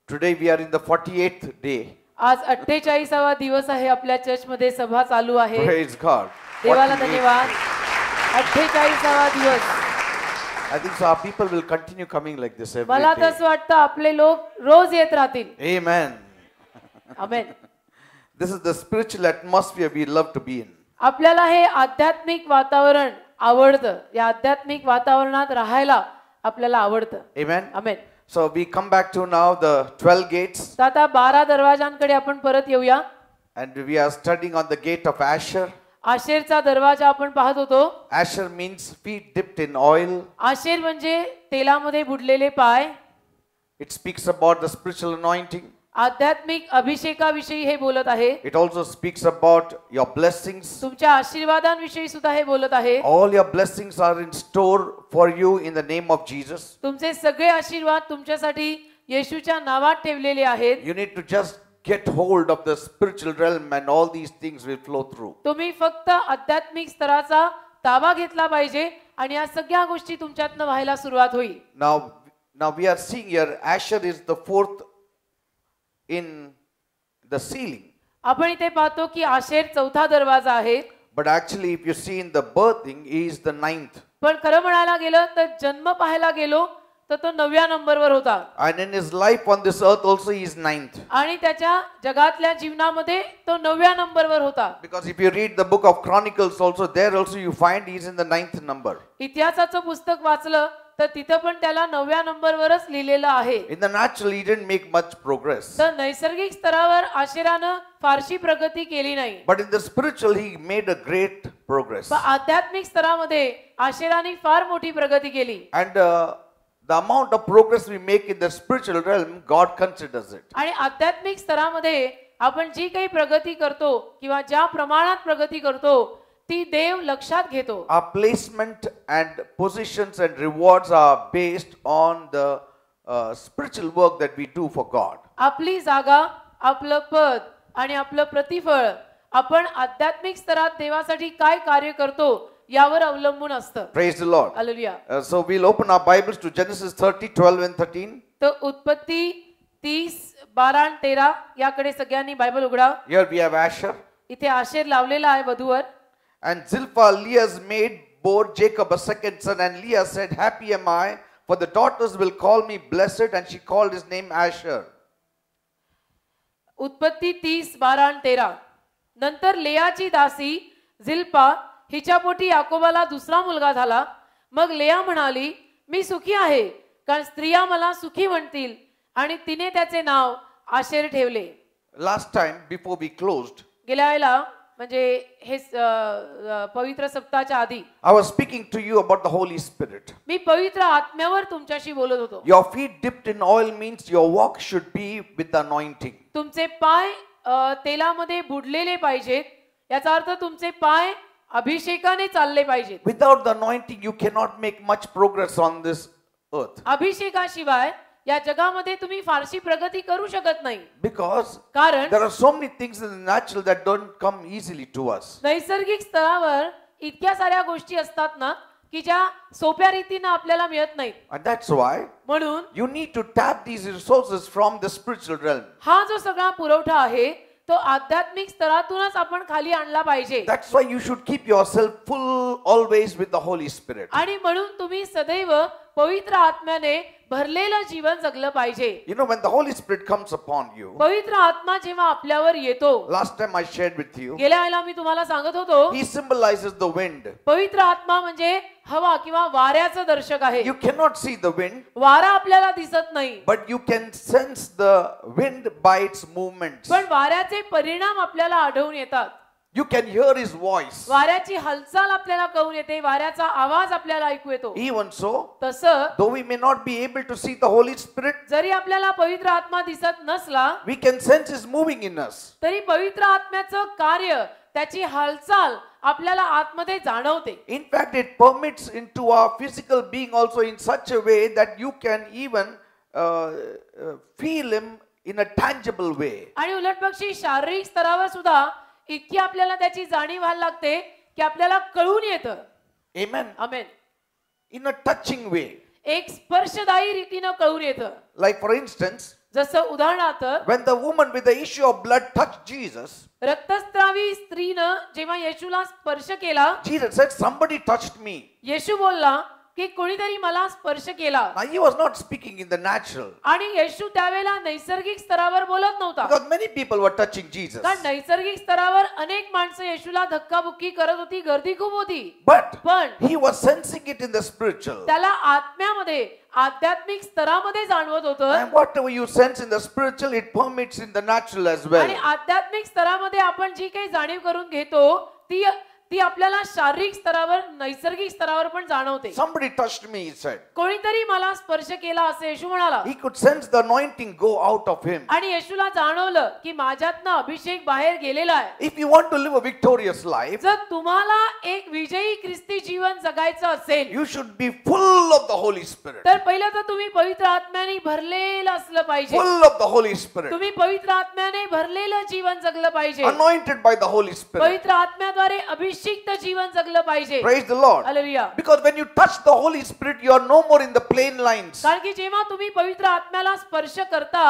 Today we are in the 48th day. आज 48वा दिवस आहे आपल्या चर्च मध्ये सभा चालू आहे. Praise God. देवाला धन्यवाद. 48वा दिवस. I think so our people will continue coming like this every मला day. तसं वाटतं आपले लोक रोज येत राहतील. Amen. Amen. This is the spiritual atmosphere we love to be in. आपल्याला हे आध्यात्मिक वातावरण आवडतं. या आध्यात्मिक वातावरणात राहायला आपल्याला आवडतं. Amen. Amen. So we come back to now the 12 gates. आता 12 दरवाजांकडे आपण परत येऊया. And we are studying on the gate of Asher. आशेरचा दरवाजा आपण पाहत होतो. Asher means feet dipped in oil. Asher म्हणजे तेलामध्ये बुडलेले पाय. It speaks about the spiritual anointing. आध्यात्मिक अभिषेकाविषयी हे बोलत आहे. It also speaks about your blessings. तुमच्या आशीर्वादांविषयी सुद्धा हे बोलत आहे. All your blessings are in store for you in the name of Jesus. तुमचे सगळे आशीर्वाद तुमच्यासाठी येशूच्या नावात ठेवलेले आहेत. You need to just get hold of the spiritual realm and all these things will flow through. तुम्ही फक्त आध्यात्मिक स्तराचा ताबा घेतला पाहिजे आणि या सगळ्या गोष्टी तुमच्यातनं व्हायला सुरुवात होईल. Now we are seeing here Asher is the fourth in the ceiling. आपण इथे पाहतो की आशेर चौथा दरवाजा आहे. But actually if you see in the birthing he is the ninth. पण खरं म्हणायला गेलं तर जन्म पाहायला गेलो तर तो 9व्या नंबरवर होता. And in his life on this earth also he is ninth. आणि त्याच्या जगातल्या जीवनामध्ये तो 9व्या नंबरवर होता. Because if you read the book of Chronicles also there also you find he is in the ninth number. इतिहासाचं पुस्तक वाचलं तर तिथं पण त्याला 9व्या नंबरवरच लिहिलेलं आहे. In the natural he didn't make much progress. तर नैसर्गिक स्तरावर आशेरानं फारशी प्रगती केली नाही. But in the spiritual he made a great progress. पण आध्यात्मिक स्तरामध्ये आशेराने फार मोठी प्रगती केली. And the amount of progress we make in the spiritual realm God considers it. आणि आध्यात्मिक स्तरामध्ये आपण जी काही प्रगती करतो किंवा ज्या प्रमाणात प्रगती करतो ती देव लक्षात घेतो. Our placement and positions and rewards are based on the spiritual work that we do for God. आपली जागा, आपलं पद आणि आपलं प्रतिफळ आपण आध्यात्मिक स्तरात देवासाठी काय कार्य करतो यावर अवलंबून असतं. Praise the Lord. Hallelujah. So we'll open our Bibles to Genesis 30:12 and 13. तर उत्पत्ती 30, 12 आणि 13 याकडे सगळ्यांनी बायबल उघडा. Here we have Asher. इथे आशेर लावलेला आहे वधूवर. And Zilpah, Leah's maid, bore Jacob a second son, and Leah said, "Happy am I, for the daughters will call me blessed," and she called his name Asher. उत्पत्ती 30, 12 आणि 13. नंतर लेयाची दासी झिल्पा हिच्या पोटी याकोबाला दुसरा मुलगा झाला. मग लेया म्हणाली, मी सुखी आहे, कारण स्त्रिया मला सुखी म्हणतील, आणि तिने त्याचे नाव आशेर ठेवले. Last time, before we closed, गेल्या वेळेला म्हणजे हे पवित्र सप्ताहाच्या आधी I was speaking to you about the Holy Spirit. मी पवित्र आत्म्यावर तुमच्याशी बोलत होतो. Your feet dipped in oil means your walk should be with the anointing. तुमचे पाय तेलामध्ये बुडलेले पाहिजेत. याचा अर्थ तुमचे पाय अभिषेकाने चालले पाहिजेत. Without the anointing, you cannot make much progress on this earth. अभिषेकाशिवाय या जगामध्ये तुम्ही फारशी प्रगती करू शकत नाही. Because कारण there are so many things in the natural that don't come easily to us. नैसर्गिक स्तरावर इतक्या साऱ्या गोष्टी असतात ना की ज्या सोप्या रीतीने आपल्याला मिळत नाहीत. And that's why म्हणून you need to tap these resources from the spiritual realm. हा जो सगळा पुरवठा आहे तो आध्यात्मिक स्तरातूनच आपण खाली आणला पाहिजे. That's why you should keep yourself full always with the Holy Spirit. आणि म्हणून तुम्ही सदैव पवित्र आत्म्याने भरलेलं जीवन जगलं पाहिजे. You know, when the Holy Spirit comes upon you, पवित्र आत्मा जेव्हा आपल्यावर येतो, last time I shared with you, गेल्या वेळेला मी तुम्हाला सांगत होतो, he symbolizes the wind. पवित्र आत्मा म्हणजे हवा किंवा वाऱ्याचं दर्शक आहे. You cannot see the wind, वारा आपल्याला दिसत नाही, but you can sense the wind by its movements. पण वाऱ्याचे परिणाम आपल्याला आढळून येतात. You can hear his voice. वाऱ्याची हालचाल आपल्याला कळून येते, वाऱ्याचा आवाज आपल्याला ऐकू येतो. Even so, तसं though we may not be able to see the Holy Spirit, जरी आपल्याला पवित्र आत्मा दिसत नसला we can sense his moving in us. तरी पवित्र आत्म्याचं कार्य, त्याची हालचाल आपल्याला आतमध्ये जाणवते. In fact, it permits into our physical being also in such a way that you can even feel him in a tangible way. आणि उलटपक्षी शारीरिक स्तरावर सुद्धा इतकी आपल्याला त्याची जाणीव व्हायला लागते की आपल्याला कळून येतं. Amen. Amen. In a touching way. एक स्पर्शदायी रीतीने कळून येतं. Like for instance, जसं उदाहरणार्थ when the woman with the issue of blood touched Jesus, रक्तस्रावी स्त्रीनं जेव्हा येशूला स्पर्श केला, Jesus said, somebody touched me. येशू बोलला की कोणीतरी मला स्पर्श केला. Now he was not speaking in the natural, आणि येशू त्यावेळेला नैसर्गिक स्तरावर बोलत नव्हता, because many people were touching Jesus. कारण नैसर्गिक स्तरावर अनेक माणसं येशूला धक्काबुक्की करत होती, गर्दी खूप होती. But पण he was sensing it in the spiritual. त्याला आत्म्यामध्ये, आध्यात्मिक स्तरामध्ये जाणवत होतं. And whatever you sense in the spiritual, it permits in the natural as well. आणि आध्यात्मिक स्तरामध्ये आपण जी काही जाणीव करून घेतो ती आपल्याला शारीरिक स्तरावर, नैसर्गिक स्तरावर पण जाणवते. Somebody touched me, he said. कोणीतरी मला स्पर्श केला असे येशू म्हणाला. He could sense the anointing go out of him. आणि येशूला जाणवलं की माझ्यातनं अभिषेक बाहेर गेलेला आहे. If you want to live a victorious life, जर तुम्हाला एक विजयी ख्रिस्ती जीवन जगायचं असेल, you should be full of the Holy Spirit. तर पहिलं तर तुम्ही पवित्र आत्म्याने भरलेलं असलं पाहिजे. Full of the Holy Spirit. तुम्ही पवित्र आत्म्याने भरलेलं जीवन जगलं पाहिजे. Anointed by the Holy Spirit. पवित्र आत्म्याद्वारे अभिषिक्त जीवन जगलं पाहिजे. Praise the Lord. Hallelujah. Because when you touch the Holy Spirit, you are no more in the plain lines. कारण की जेव्हा तुम्ही पवित्र आत्म्याला स्पर्श करता,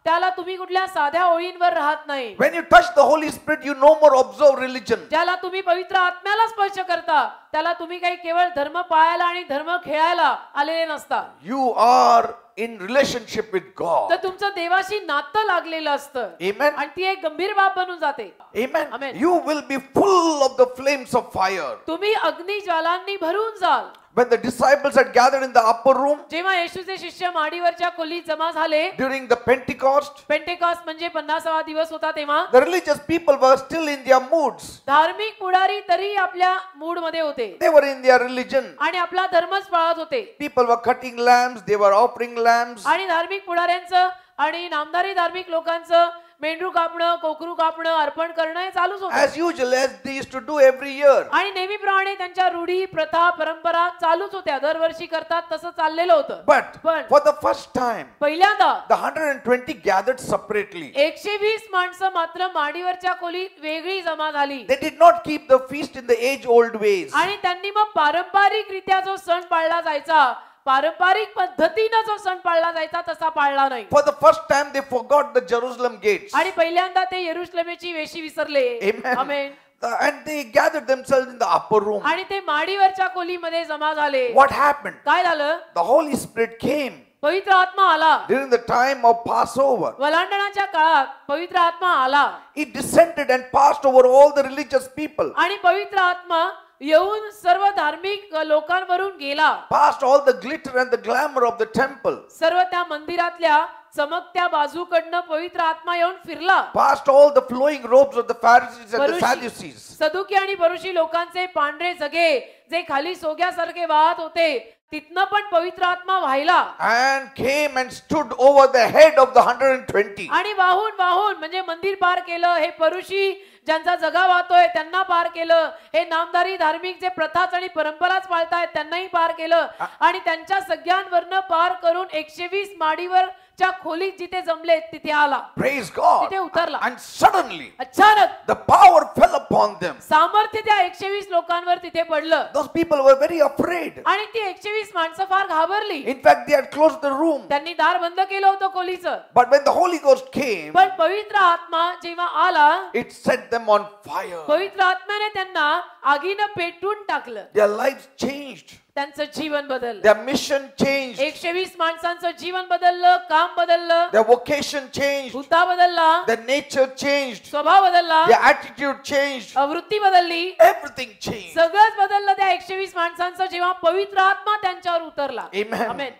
त्याला तुम्ही कुठल्या साध्या ओळींवर राहत नाही. When you touch the Holy Spirit, you no more observe religion. ज्याला तुम्ही पवित्र आत्म्याला स्पर्श करता, त्याला तुम्ही काही केवळ धर्म पाळायला आणि धर्म खेळायला आलेले नसता. You are in relationship with God. तर तुमचं देवाशी नातं लागलेलं असतं. Amen. आणि ती एक गंभीर बाब बनून जाते. Amen. Amen. You will be full of the flames of fire. तुम्ही अग्निज्वालांनी भरून जाल. When the disciples had gathered in the upper room जेव्हा येशूचे शिष्य माडीवरच्या खोलीत जमा झाले, during the Pentecost, पेंटेकॉस्ट म्हणजे 50वा दिवस होता, तेव्हा the religious people were still in their moods. धार्मिक पुढारी तरी आपल्या मूड मध्ये होते They were in their religion. आणि आपला धर्मच पाळत होते. People were cutting lambs, they were offering lambs. आणि धार्मिक पुढाऱ्यांचं आणि नामधारी धार्मिक लोकांचं मेंढरू कापणं, कोकरू कापणं, अर्पण करणं हे चालूच होतं. As usual, as they used to do every year. आणि नेहमीप्रमाणे त्यांच्या रूढी, प्रथा, परंपरा चालूच होत्या. दरवर्षी करतात तसं चाललेलं होतं. But पण for the first time, पहिल्यांदा the 120 gathered separately. 120 माणसं मात्र माडीवरच्या खोलीत वेगळी जमा झाली. They did not keep the feast in the age-old ways. आणि त्यांनी मग पारंपरिकरित्या जो सण पाळला जायचा, पारंपरिक पद्धतीने जो सण पाळला जायचा तसा पाळला नाही. For the first time, they forgot the Jerusalem gates. आणि पहिल्यांदा ते यरुशलेमेची वेशी विसरले. Amen. Amen. And they gathered themselves in the upper room. आणि ते माडीवरच्या खोलीमध्ये जमा झाले. What happened? काय झालं? The Holy Spirit came पवित्र आत्मा आला. during the time of Passover. वलांडणाच्या काळात पवित्र आत्मा आला. It descended and passed over all the religious people. आणि पवित्र आत्मा येऊन सर्व धार्मिक लोकांवरून गेला. Passed all the glitter and the glamour of the temple. सर्व त्या मंदिरातल्या चमकत्या बाजूकडनं पवित्र आत्मा येऊन फिरला. Passed all the flowing robes of the Pharisees and the परुषी, Sadducees. सदुकी आणि परुषी लोकांचे पांढरे जगे जे खाली सोग्यासारखे वाहत होते, तिथनं पण पवित्र आत्मा व्हायला. And came and stood over the head of the 120. आणि वाहून वाहून म्हणजे मंदिर पार केलं. हे परुषी ज्यांचा जगा वाहतोय त्यांना पार केलं. हे नामधारी धार्मिक जे प्रथाच आणि परंपराच पाळतायत त्यांनाही पार केलं. आणि त्यांच्या सगळ्यांवरनं पार करून 120 माडीवर च्या खोलीत जिथे जमले तिथे आला. Praise God. तिथे उतरला. And suddenly अचानक the power fell upon them. सामर्थ्य त्या 120 लोकांवर तिथे पडलं. Those people were very afraid. आणि ती 120 माणसं फार घाबरली. In fact, they had closed the room. त्यांनी दार बंद केलं होतं खोलीचं. But when the Holy Ghost came, पण पवित्र आत्मा जेव्हा आला, it set them on fire. पवित्र आत्म्याने त्यांना आगीनं पेटून टाकलं. Their lives changed. त्यांचं जीवन बदललं. Their mission changed. 120 माणसांचं जीवन बदललं, काम बदललं, Their vocation changed. हुद्दा बदलला, Their nature changed. स्वभाव बदलला, Their attitude changed. वृत्ती बदलली, Everything changed. सगळंच बदललं त्या 120 माणसांचं जेव्हा पवित्र आत्मा त्यांच्यावर उतरला. Amen. आमेन.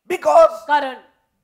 Because कारण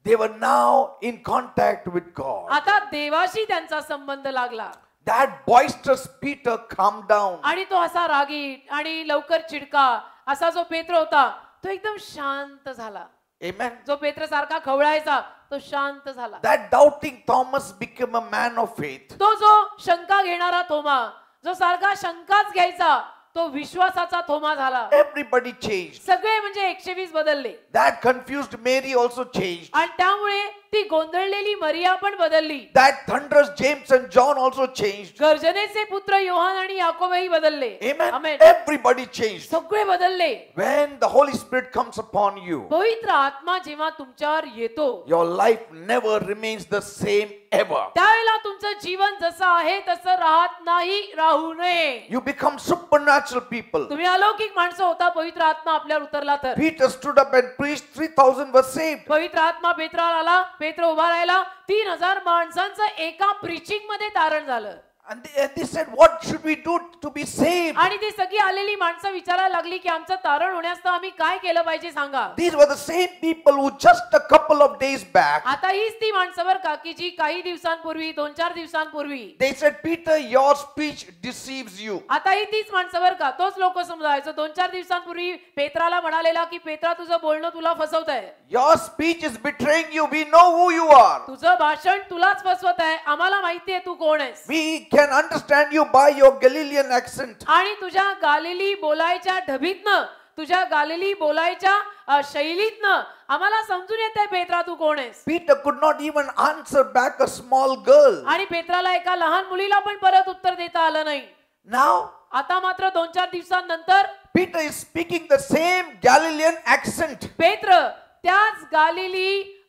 they were now in contact with God. आता देवाशी त्यांचा संबंध लागला. That boisterous Peter calmed down. आणि तो असा रागीट आणि लवकर चिडका असा जो पेत्र होता तो एकदम शांत झाला. Amen. जो पेत्र सारखा खवळायचा तो शांत झाला. That doubting Thomas became a man of faith. तो जो शंका घेणारा थोमा, जो सारखा शंकाच घ्यायचा, तो विश्वासाचा थोमा झाला. Everybody changed. सगळे म्हणजे 120 बदलले. That confused Mary also changed. आणि त्यामुळे ती गोंधळलेली मरिया पण बदलली. That thunderous James and John also changed. गर्जनेचे पुत्र योहान आणि याकोबही बदलले. Amen. आमेन. Everybody changed. सगळे बदलले. When the Holy Spirit comes upon you, पवित्र आत्मा जेव्हा तुमच्यावर येतो, your life never remains the same ever. त्यावेळेला तुमचं जीवन जसं आहे तसं राहत नाही, राहू नये. You become supernatural people. तुम्ही अलौकिक माणसं होता, पवित्र आत्मा आपल्यावर उतरला तर. Peter stood up and preached, 3,000 were saved. पवित्र आत्मा पेत्राला आला, पेत्र उभा राहिला, 3,000 माणसांचं एका प्रीचिंग मध्ये तारण झालं. And they said, what should we do to be saved? आणि ती सगळी आलेली माणसं विचारायला लागली की आमचं तारण होण्यास आम्ही काय केलं पाहिजे सांगा. These were the same people who just a couple of days back, आता हीच ती माणसं बरं का की जी काही दिवसांपूर्वी, 2-4 दिवसांपूर्वी, they said, Peter, your speech deceives you. आता ही तीच माणसं बरं का, तोच लोक समुदाय 2-4 दिवसांपूर्वी पेत्राला म्हणालेला की पेत्रा तुझं बोलणं तुला फसवत आहे. Your speech is betraying you. We know who you are. तुझं भाषण तुलाच फसवत आहे, आम्हाला माहिती आहे तू कोण आहेस. We can understand you by your Galilean accent. आणि तुझ्या गालिली बोलायच्या ढबीतनं, तुझ्या गालिली बोलायच्या शैलीतनं आम्हाला समजून येतंय पेत्रा तू कोण आहेस. Peter could not even answer back a small girl. आणि पेत्राला एका लहान मुलीला पण परत उत्तर देता आलं नाही. Now आता मात्र 2-4 दिवसांनंतर Peter is speaking the same Galilean accent. पेत्र त्याच गालिली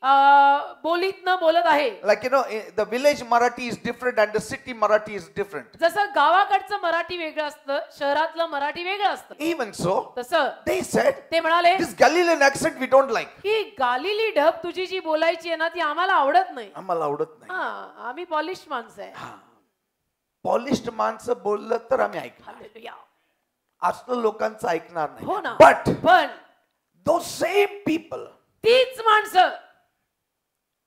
बोलीतनं बोलत आहे. Like the village Marathi is different and the city Marathi is different. जसं गावाकडचं मराठी वेगळं असतं, शहरातलं मराठी वेगळं असतं. Even so, तसं they said, ते म्हणाले this Galilean accent we don't like. की गालिली ढब तुझी जी बोलायची आहे ना ती आम्हाला आवडत नाही. आम्हाला आवडत नाही. हा, आम्ही पॉलिश माणसं आहे. पॉलिश्ड माणसं बोललं तर आम्ही ऐकणार. हालेलुया. असलं लोकांचं ऐकणार हो नाही. ना. But पण those same people, तीच माणसं.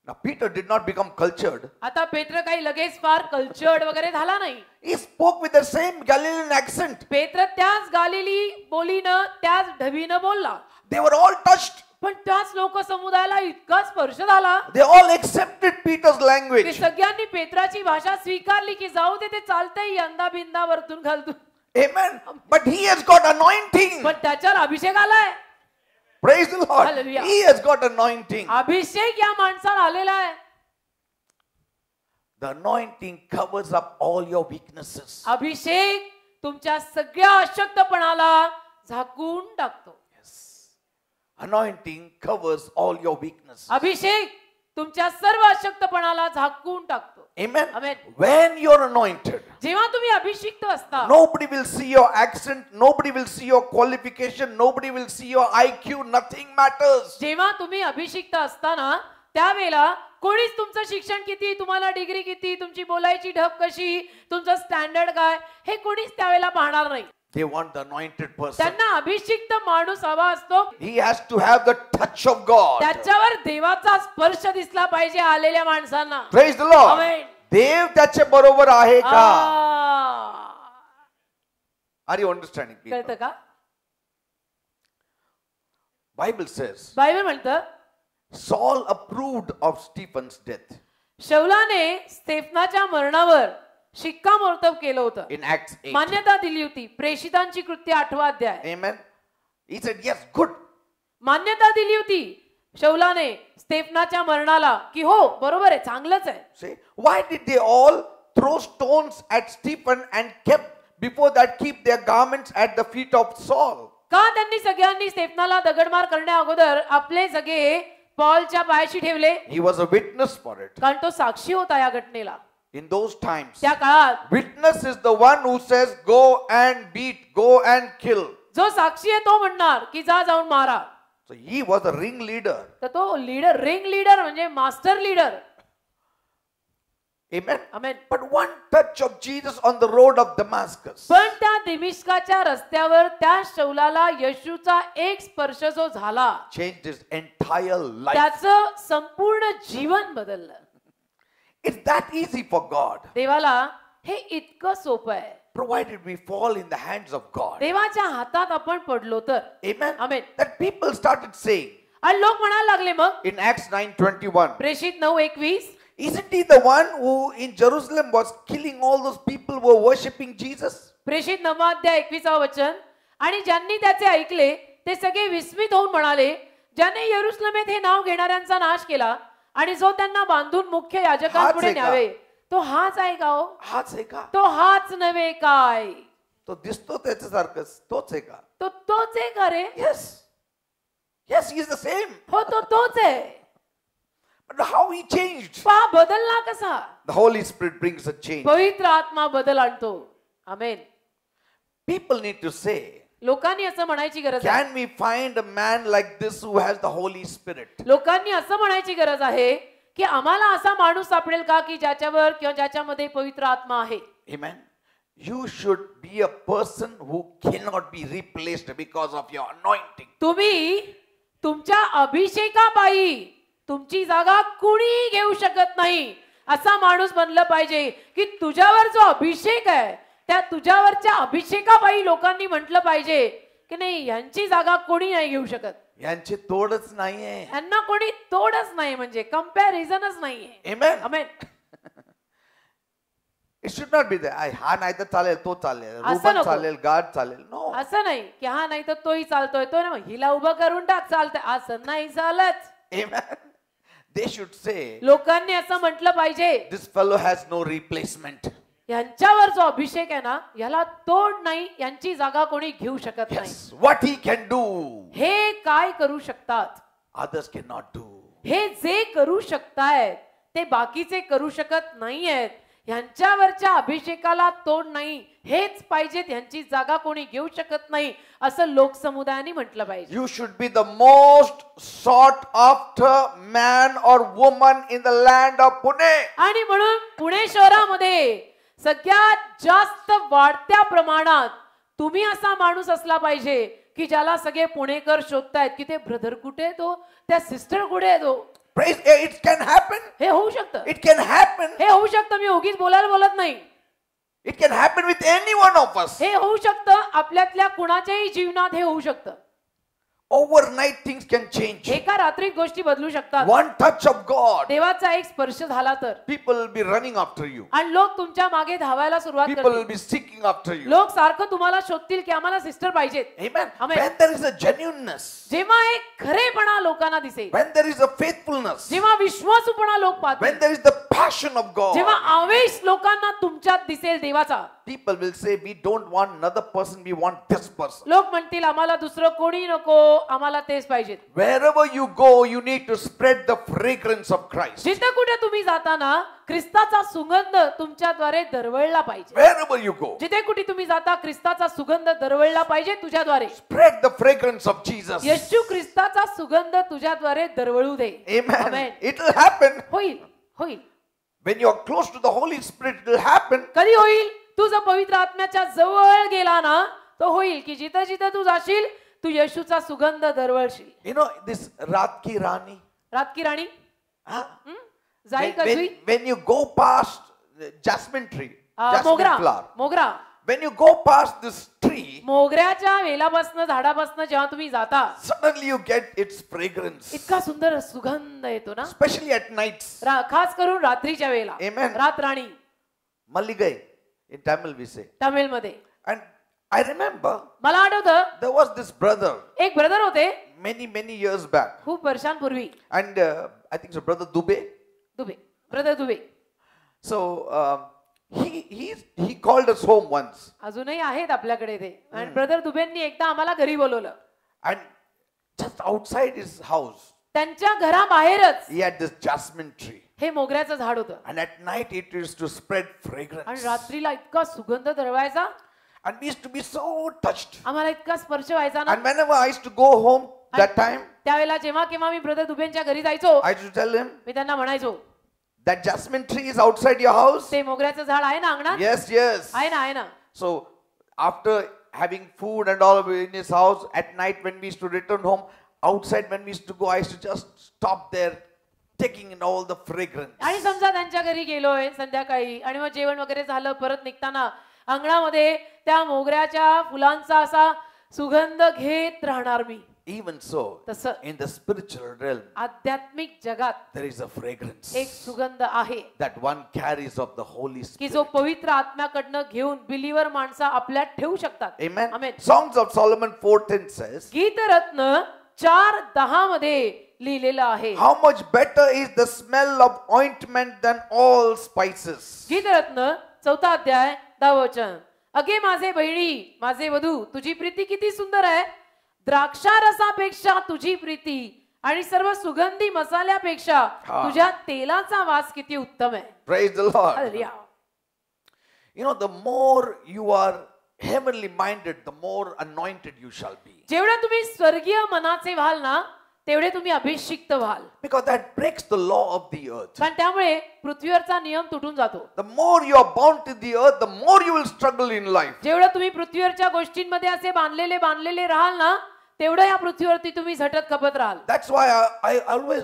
now Peter did not become cultured. आता पेत्र काही लगेच फार कल्चर्ड वगैरे झाला नाही. He spoke with the same Galilean accent. पेत्र त्याच गालिली बोलीनं, त्याच ढबीनं बोलला. They were all touched. पण त्याच लोक समुदायाला इतका स्पर्श झाला They all accepted Peter's की language. सगळ्यांनी पेत्राची भाषा स्वीकारली की जाऊ दे ते चालतंय यंदा बिंदा वरतून घालतून. Amen. But he has got anointing. पण त्याच्यावर अभिषेक आलाय. Praise the Lord. Hallelujah. He has got anointing. अभिषेक या माणसाला आलेला आहे. The anointing covers up all your weaknesses. अभिषेक तुमच्या सगळ्या अशक्तपणाला झाकून टाकतो. Anointing covers all your weaknesses. अभिषेक तुमच्या सर्व अशक्तपणाला झाकून टाकतो. Amen. Amen. When you're anointed, जेव्हा तुम्ही अभिषिक्त असता, nobody will see your accent, nobody will see your qualification, nobody will see your IQ, nothing matters. जेव्हा तुम्ही अभिषिक्त असताना त्यावेळेला कोणीच तुमचं शिक्षण किती, तुम्हाला डिग्री किती, तुमची बोलायची ढब कशी, तुमचं स्टँडर्ड काय, हे कोणीच त्यावेळेला पाहणार नाही. They want the anointed person. त्यांना अभिषिक्त माणूस हवा असतो. He has to have the touch of God. त्याच्यावर देवाचा स्पर्श दिसला पाहिजे आलेल्या माणसांना. Praise the Lord. Amen. देव त्याच्या बरोबर आहे का? Are you understanding people? कळतं का? Bible says बायबल म्हणतं Saul approved of Stephen's death शौलाने स्तेफनाच्या मरणावर शिक्कामोर्तब केलं होतं. in Acts 8. मान्यता दिली होती. प्रेषितांची कृत्य 8वा अध्याय. Amen. He said, yes, good. मान्यता दिली होती शौलाने स्तेफनाच्या मरणाला की हो बरोबर आहे, चांगलंच आहे. See, why did they all throw stones at Stephen and kept before that keep their garments at the feet of Saul? का त्यांनी सगळ्यांनी स्तेफनाला दगडमार करण्या अगोदर आपले सगळे पॉलच्या पायाशी ठेवले? He was a witness for it. कारण तो साक्षी होता या घटनेला. In those times, त्या काळात witness is the one who says, go and beat, go and kill. जो साक्षी आहे तो म्हणणार की जा जाऊन मारा. So he was a ringleader. तर तो लीडर, रिंग लीडर म्हणजे master leader. Amen. Amen. But one touch of Jesus on the road of Damascus पण त्या दिमिश्काच्या रस्त्यावर त्या शौलाला येशूचा एक स्पर्श जो झाला changed his entire life. त्याचं संपूर्ण जीवन बदललं. It's that easy for God, देवाला हे इतकं सोपं आहे. provided we fall in the hands of God. देवाच्या हातात आपण पडलो तर. Amen. Amen. That people started saying आणि लोक म्हणायला लागले मग in Acts 9:21, प्रेषित 9:21 isn't he the one who in Jerusalem was killing all those people who were worshipping Jesus? प्रेषित 9 अध्याय 21 वचन. आणि ज्यांनी त्याचे ऐकले ते सगळे विस्मित होऊन म्हणाले, ज्याने यरुशलेमेत हे नाव घेणाऱ्यांचा नाश केला आणि जो त्यांना बांधून मुख्य याजकांपुढे हाच आहे का? न्यावे. तो हाच आहे का हो? हाच आहे का? तो हाच नव्हे काय? तो दिसतो त्याच्यासारखंच, तोच आहे का? तो तोच आहे का रे? Yes. Yes, he is the same. हो, तो तोच आहे. But how he changed? पहा बदलला कसा? The Holy Spirit brings a change. पवित्र आत्मा बदल आणतो. आमेन. People need to say, लोकांनी असं म्हणायची गरज आहे. can we find a man like this who has the Holy Spirit? लोकांनी असं म्हणायची गरज आहे की आम्हाला असा माणूस सापडेल का की ज्याच्यावर किंवा ज्याच्यामध्ये पवित्र आत्मा आहे. Amen. You should be a person who cannot be replaced because of your anointing. तुम्ही तुमच्या अभिषेकापायी तुमची जागा कुणी घेऊ शकत नाही असा माणूस बनलं पाहिजे की तुझ्यावर जो अभिषेक आहे त्या तुझ्यावरच्या अभिषेकापायी लोकांनी म्हटलं पाहिजे की नाही यांची जागा कोणी नाही घेऊ शकत. यांची तोडच नाहीये. यांना कोणी तोडच नाही म्हणजे कंपॅरिझनच नाहीये. Amen. Amen. It should not be that. हा नाही तर चालेल, तो चालेल, असं रुबन नको. चालेल, गाड चालेल. No. असं नाही की हा नाही तर तोही चालतोय तो ना हिला उभं करून टाक चालतंय असं नाही चालत. Amen. They should say, लोकांनी असं म्हटलं पाहिजे this fellow has no replacement. यांच्यावर जो अभिषेक आहे ना याला तोड नाही यांची जागा कोणी घेऊ शकत नाही. Yes. What he can do, हे काय करू शकतात others cannot do. हे जे करू शकतायत ते बाकीचे करू शकत नाहीयेत. यांच्यावरच्या अभिषेकाला तोड नाही हेच पाहिजेत यांची जागा कोणी घेऊ शकत नाही असं लोकसमुदायाने म्हटलं पाहिजे. You should be the most sought after man or woman in the land of Pune. आणि म्हणून पुणे शहरामध्ये सगळ्यात जास्त वाढत्या प्रमाणात तुम्ही असा माणूस असला पाहिजे की ज्याला सगळे पुणेकर शोधतायत की ते ब्रदर कुठे तो त्या सिस्टर कुठे आहे तो. Praise, it can happen. हे होऊ शकतं. It can happen. हे होऊ शकतं. मी उगीच बोलायला बोलत नाही. It can happen with any one of us. हे होऊ शकतं. आपल्यातल्या कुणाच्याही जीवनात हे होऊ शकतं. Overnight things can change. एका रात्रीत गोष्टी बदलू शकतात. One touch of God, देवाचा एक स्पर्श झाला तर people will be running after you. आणि लोक तुमच्या मागे धावायला सुरुवात People will करतील. be seeking after you. लोक सारखं तुम्हाला शोधतील की आम्हाला सिस्टर पाहिजेत. Amen. Amen. When there is a genuineness, जेव्हा एक खरेपणा लोकांना दिसेल, when there is a faithfulness, जेव्हा विश्वासूपणा लोक पाहतील, when there is the passion of जेव्हा God, आवेश लोकांना तुमच्यात दिसेल देवाचा, people will say, we don't want another person, we want this person. लोक म्हणतील आम्हाला दुसरं कोणी नको आम्हाला तेच पाहिजे. Wherever you go, you need to spread the fragrance of Christ. जिथे कुठे तुम्ही जाताना ख्रिस्ताचा सुगंध तुमच्याद्वारे दरवळला पाहिजे. Wherever you go, जिथे कुठे तुम्ही जाता ख्रिस्ताचा सुगंध दरवळला पाहिजे तुझ्याद्वारे. spread the fragrance of Jesus. येशू ख्रिस्ताचा सुगंध तुझ्याद्वारे दरवळू दे. Amen. Amen. It will happen. होईल होईल. When you are close to the Holy Spirit, it will happen. कधी होईल? तू जर पवित्र आत्म्याच्या जवळ गेला ना तो होईल की जिथे जिथे तू जाशील तू येशूचा सुगंध दरवळशील. You know this Raat Ki Rani? रात की राणी Huh? जाई Qazvi When you go past the jasmine tree, jasmine मोगरा flower, मोगरा when you go past this tree, मोगऱ्याच्या वेलापासनं झाडापासनं जेव्हा तुम्ही जाता suddenly you get its fragrance, इतका सुंदर सुगंध येतो ना especially at nights. खास करून रात्रीच्या वेळेला. Amen. रात राणी Maligai, in Tamil we say. तमिळमध्ये. And I remember मला आठवतं there was this brother एक ब्रदर होते many years back, खूप वर्षांपूर्वी. and I think so, brother Dube. Dubey brother Dubey So he called us home once, अजूनही आहेत आपल्याकडे ते. आणि ब्रदर दुबेंनी एकदा आम्हाला घरी बोलवलं. and just outside his house त्यांच्या घराबाहेरच he had this jasmine tree, हे मोगऱ्याचं झाड होतं. and at night it used to spread आणि fragrance, रात्रीला इतका सुगंध दरवायचा and we used to be so touched. आम्हाला इतका स्पर्श व्हायचा ना. And whenever I used to go home that time, त्यावेळेला जेव्हा केव्हा मी ब्रदर दुबेंच्या घरी जायचो I used to tell him, मी त्यांना म्हणायचो that jasmine tree is outside your house. ते मोगऱ्याचं झाड आहे ना अंगणात. Yes. आहे ना आहे ना. So after having food and all in his house, at night when we used to return home, outside when we used to go, I used to just stop there, taking in all the fragrance. आणि समजा त्यांच्या घरी गेलोय संध्याकाळी आणि मग जेवण वगैरे झालं परत निघताना अंगणामध्ये त्या मोगऱ्याच्या फुलांचा असा सुगंध घेत राहणार मी. Even so, तसं in the spiritual realm, आध्यात्मिक जगात there is a fragrance एक सुगंध आहे that one carries of the Holy की Spirit. जो पवित्र आत्म्याकडनं घेऊन बिलीवर माणसं आपल्यात ठेवू शकतात. Amen. Amen. Songs of Solomon 4:10 says, गीतरत्न 4:10 मध्ये लिहिलेलं आहे. How much better is the smell of ointment than all spices. गीतरत्न 4 अध्याय 10 वचन. अगे माझे बहिणी, माझे वधू, तुझी प्रीती किती सुंदर आहे. द्राक्षारसापेक्षा तुझी प्रीती आणि सर्व सुगंधी मसाल्यापेक्षा तुझ्या तेलाचा वास किती उत्तम आहे. Praise the Lord. Hallelujah. You know, the more you are heavenly minded, the more anointed you shall be. जेवढे तुम्ही स्वर्गीय मनाचे व्हाल ना, तेवढे तुम्ही अभिषिक्त व्हाल. Because that breaks the law of the earth. कारण त्यामुळे पृथ्वीवरचा नियम तुटून जातो. The more you are bound to the earth, the more you will struggle in life. जेवढं तुम्ही पृथ्वीवरच्या गोष्टींमध्ये असे बांधलेले राहाल ना, तेवढं या पृथ्वीवरती तुम्ही झटत खपत राहाल. That's why I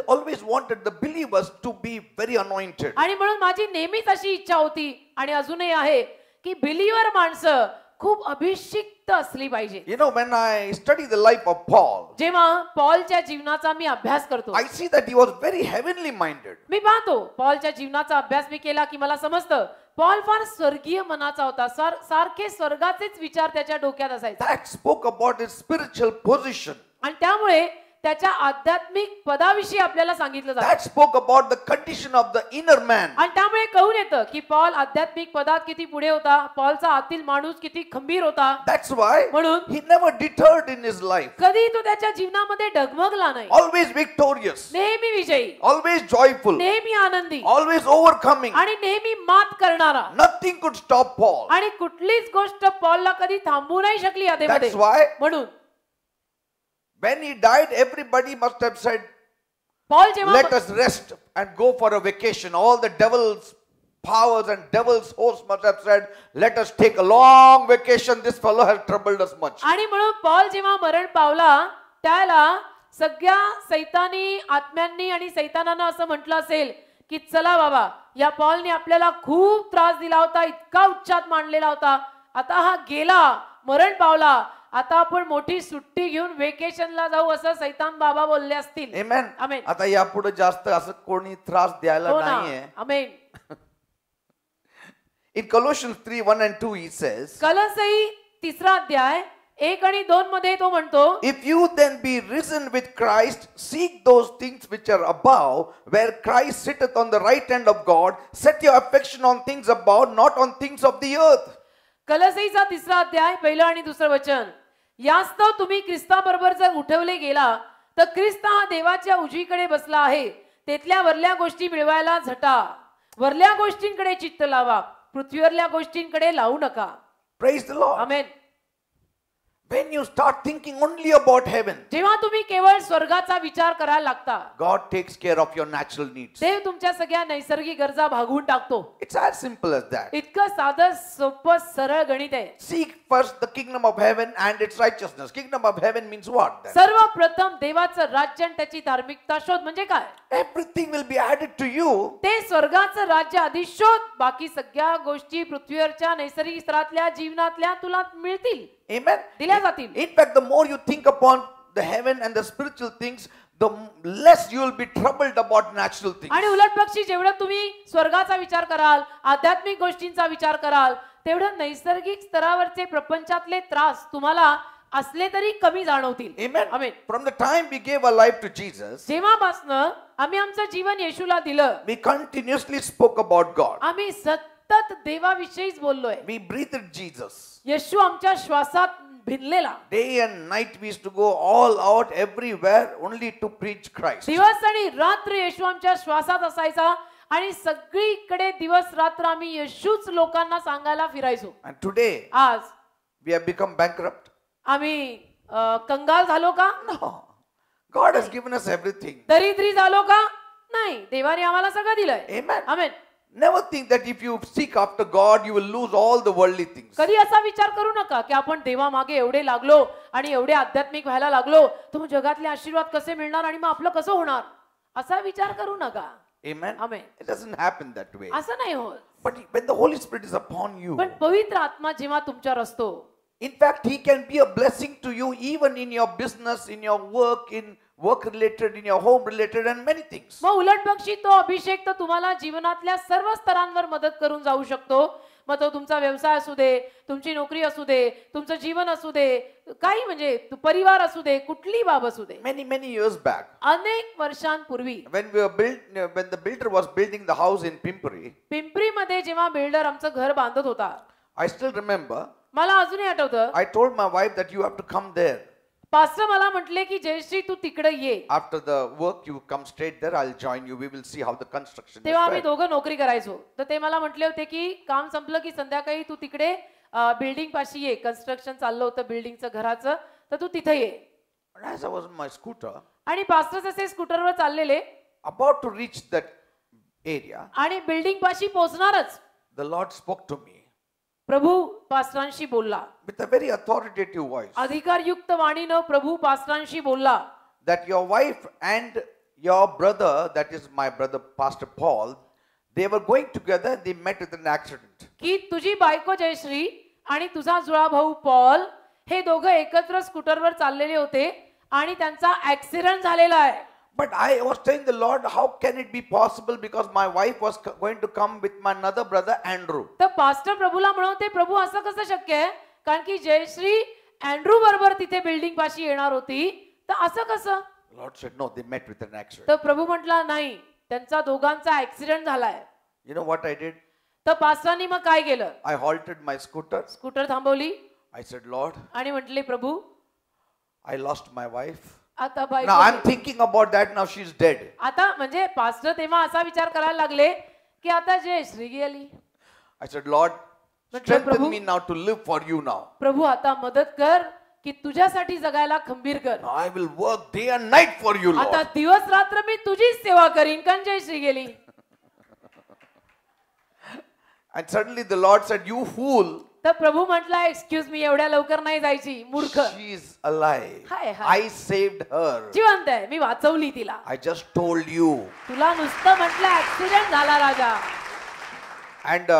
always wanted the believers to be very anointed. आणि म्हणून माझी नेहमीच अशी इच्छा होती आणि अजूनही आहे की बिलीवर माणसं खूप अभिषिक्त असली पाहिजे. You know, when I study the life of Paul, जेव्हा पॉलच्या जीवनाचा मी अभ्यास करतो, I see that he was very heavenly minded. मी पाहतो पॉलच्या जीवनाचा अभ्यास मी केला की मला समजतं पॉल फार स्वर्गीय मनाचा होता. सारखे स्वर्गाचेच विचार त्याच्या डोक्यात असायचे. That spoke about his spiritual position. आणि त्यामुळे त्याच्या आध्यात्मिक पदाविषयी आपल्याला सांगितलं जातं. That spoke about the condition of the inner man. आणि त्यामुळे कळून येतं की पॉल आध्यात्मिक पदात किती पुढे होता. पॉलचा आतील माणूस किती खंबीर होता. That's why म्हणून he never deterred in his life. कधी तो त्याच्या जीवनामध्ये डगमगला नाही. Always victorious. नेहमी विजयी, Always joyful. नेहमी आनंदी Always overcoming. आणि नेहमी मात करणारा. Nothing could stop Paul. आणि कुठलीच गोष्ट पॉलला कधी थांबवू नाही शकली यामध्ये. That's why म्हणून when he died, everybody must have said, Paul जेव्हा let us rest and go for a vacation. All the devil's powers and devil's hosts must have said, let us take a long vacation. This fellow has troubled us much. आणि म्हणून Paul जेव्हा मरण पावला त्याला सगळ्या सैतानी आत्म्यांनी आणि सैतानानं असं म्हटलं असेल की चला बाबा, या पॉलने आपल्याला खूप त्रास दिला होता, इतका उच्चात मांडलेला होता, आता हा गेला, मरण पावला, आता आपण मोठी सुट्टी घेऊन वेकेशनला जाऊ असं सैतान बाबा बोलले असतील. Amen. आमेन. आता यापुढे जास्त असं कोणी त्रास द्यायला हो ना. नाहीये. आमेन. In Colossians 3:1 and 2 he says, कलोसी 3 अध्याय 1 आणि 2 मध्ये तो म्हणतो, if you then be risen with Christ, seek those things which are above, where Christ sitteth on the right hand of God. Set your affection on things above, not on things of the earth. कलोसीचा 3 अध्याय 1 आणि 2 वचन. यास्तव तुम्ही ख्रिस्ताबरोबर जर उठवले गेला तर ख्रिस्त हा देवाच्या उजवीकडे बसला आहे. तेथल्या वरल्या गोष्टी मिळवायला झटा. वरल्या गोष्टींकडे चित्त लावा, पृथ्वीवरल्या गोष्टींकडे लावू नका. Praise the Lord. Amen. When you start thinking only about heaven, जेव्हा तुम्ही केवळ स्वर्गाचा विचार करायला लागता, God takes care of your natural needs. देव तुमच्या सगळ्या नैसर्गिक गरजा भागवून टाकतो. It's as simple as that. इतकं साधं सोपं सरळ गणित आहे. Seek first the kingdom of heaven and its righteousness. Kingdom of heaven means what then? सर्वप्रथम देवाचं राज्य आणि त्याची धार्मिकता शोध. म्हणजे काय? Everything will be added to you. ते स्वर्गाचं राज्य आधी शोध, बाकी सगळ्या गोष्टी पृथ्वीवरच्या नैसर्गिक स्तरातल्या जीवनातल्या तुला मिळतील, Amen. दिल्या जातील. In fact, the more you think upon the heaven and the spiritual things, the less you will be troubled about natural things. आणि उलट पक्षी जेवढं तुम्ही स्वर्गाचा विचार कराल, आध्यात्मिक गोष्टींचा विचार कराल, तेवढं नैसर्गिक स्तरावरचे प्रपंचातले त्रास तुम्हाला असले तरी कमी जाणवतील. Amen. Amen. From the time we gave our life to Jesus, जेव्हापासनं आम्ही आमचं जीवन येशूला दिलं, we continuously spoke about God. आम्ही सतत देवाविषयीच बोललोय. We breathed Jesus. येशू आमच्या श्वासात भिनलेला. Day and night we used to go all out everywhere only to preach Christ. दिवस आणि रात्र येशू आमच्या श्वासात असायचा आणि सगळीकडे दिवस रात्र आम्ही येशूच लोकांना सांगायला फिरायचो. And today आज we have become bankrupt. आम्ही कंगाल झालो का? No. God has given us everything. दरिद्री झालो का? नाही, देवाने आम्हाला सगळं दिलंय. Amen. Amen. Never think that if you seek after God, you will lose all the worldly things. कधी असा विचार करू नका की आपण देवामागे एवढे लागलो आणि एवढे आध्यात्मिक व्हायला लागलो तर मग जगातले आशीर्वाद कसे मिळणार आणि मग आपलं कसं होणार, असा विचार करू नका. Amen. Amen. It doesn't happen that way. असं नाही होत. But when the Holy Spirit is upon you, पण पवित्र आत्मा जेव्हा तुमच्यावर असतो, in fact, He can be a blessing to you even in your business, in your work, in work related, in your home related, and many things. मग उलट पक्षी तो अभिषेक तर तुम्हाला जीवनातल्या सर्व स्तरांवर मदत करून जाऊ शकतो. मग तो तुमचा व्यवसाय असू दे, तुमची नोकरी असू दे, तुमचं जीवन असू दे, काही म्हणजे परिवार असू दे, कुठली बाब असू दे. Many years back, अनेक वर्षांपूर्वी when the builder was building the house in Pimpri, पिंपरीमध्ये जेव्हा बिल्डर आमचं घर बांधत होता, I still remember, मला अजूनही आठवतं, I told my wife that you have to come there. Pastor मला म्हटले की जयश्री तू तिकडे ये. After the work, you come straight there. I'll join you. We will see how the construction is. तेव्हा आम्ही done. दोघं नोकरी करायचो. तर ते मला म्हटले होते की काम संपलं की संध्याकाळी तू तिकडे बिल्डिंग पाशी ये. कन्स्ट्रक्शन चाललं होतं बिल्डिंगचं घराचं, तर तू तिथे ये. And as I was on my scooter, आणि पास्टर जसे स्कूटरवर चाललेले about to reach that area, आणि बिल्डिंग पाशी पोहोचणारच the Lord spoke to me प्रभू पास्टरांशी बोलला. with a very authoritative voice अधिकारयुक्त वाणीनं प्रभू पास्टरांशी बोलला that your wife and your brother, that is my brother Pastor Paul, they were going together. They met with an accident. की तुझी बायको जयश्री आणि तुझा जुळा भाऊ Paul हे दोघं एकत्र स्कूटरवर चाललेले होते आणि त्यांचा ऍक्सिडेंट झालेला आहे. But I was telling the Lord, how can it be possible? Because my wife was going to come with my another brother Andrew. तर पास्टर प्रभूला म्हणते प्रभू असं कसं शक्य आहे, कारण की जयश्री अँड्रू बरोबर तिथे बिल्डिंग पाशी येणार होती, तर असं कसं. Lord said, no, they met with an accident. तर प्रभू म्हटला नाही, त्यांचा दोघांचा ऍक्सिडेंट झालाय. You know what I did? तर पास्टरांनी मग काय केलं, I halted my scooter. Scooter थांबवली I said, Lord, आणि म्हटले प्रभू I lost my wife. आता Now बायको I'm thinking about that. Now she's dead. आता म्हणजे पास्टर तेव्हा असा विचार करायला लागले की आता जयश्री गेली. I said, Lord, But strengthen Prabhu- me now to live for you now. प्रभू आता मदत कर की तुझ्यासाठी जगायला खंबीर कर. Now I will work day and night for you, आता Lord. दिवस रात्र मी तुझीच सेवा करीन, कारण जयश्री गेली. And suddenly the Lord said, you fool, तर प्रभू म्हटला एक्सक्यूज मी, एवढ्या लवकर नाही जायची मूर्ख. she is alive. Hi, hi. I saved her. जिवंत आहे, मी वाचवली तिला. I just told you. तुला नुसतं म्हटलं ऍक्सिडेंट झाला राजा. And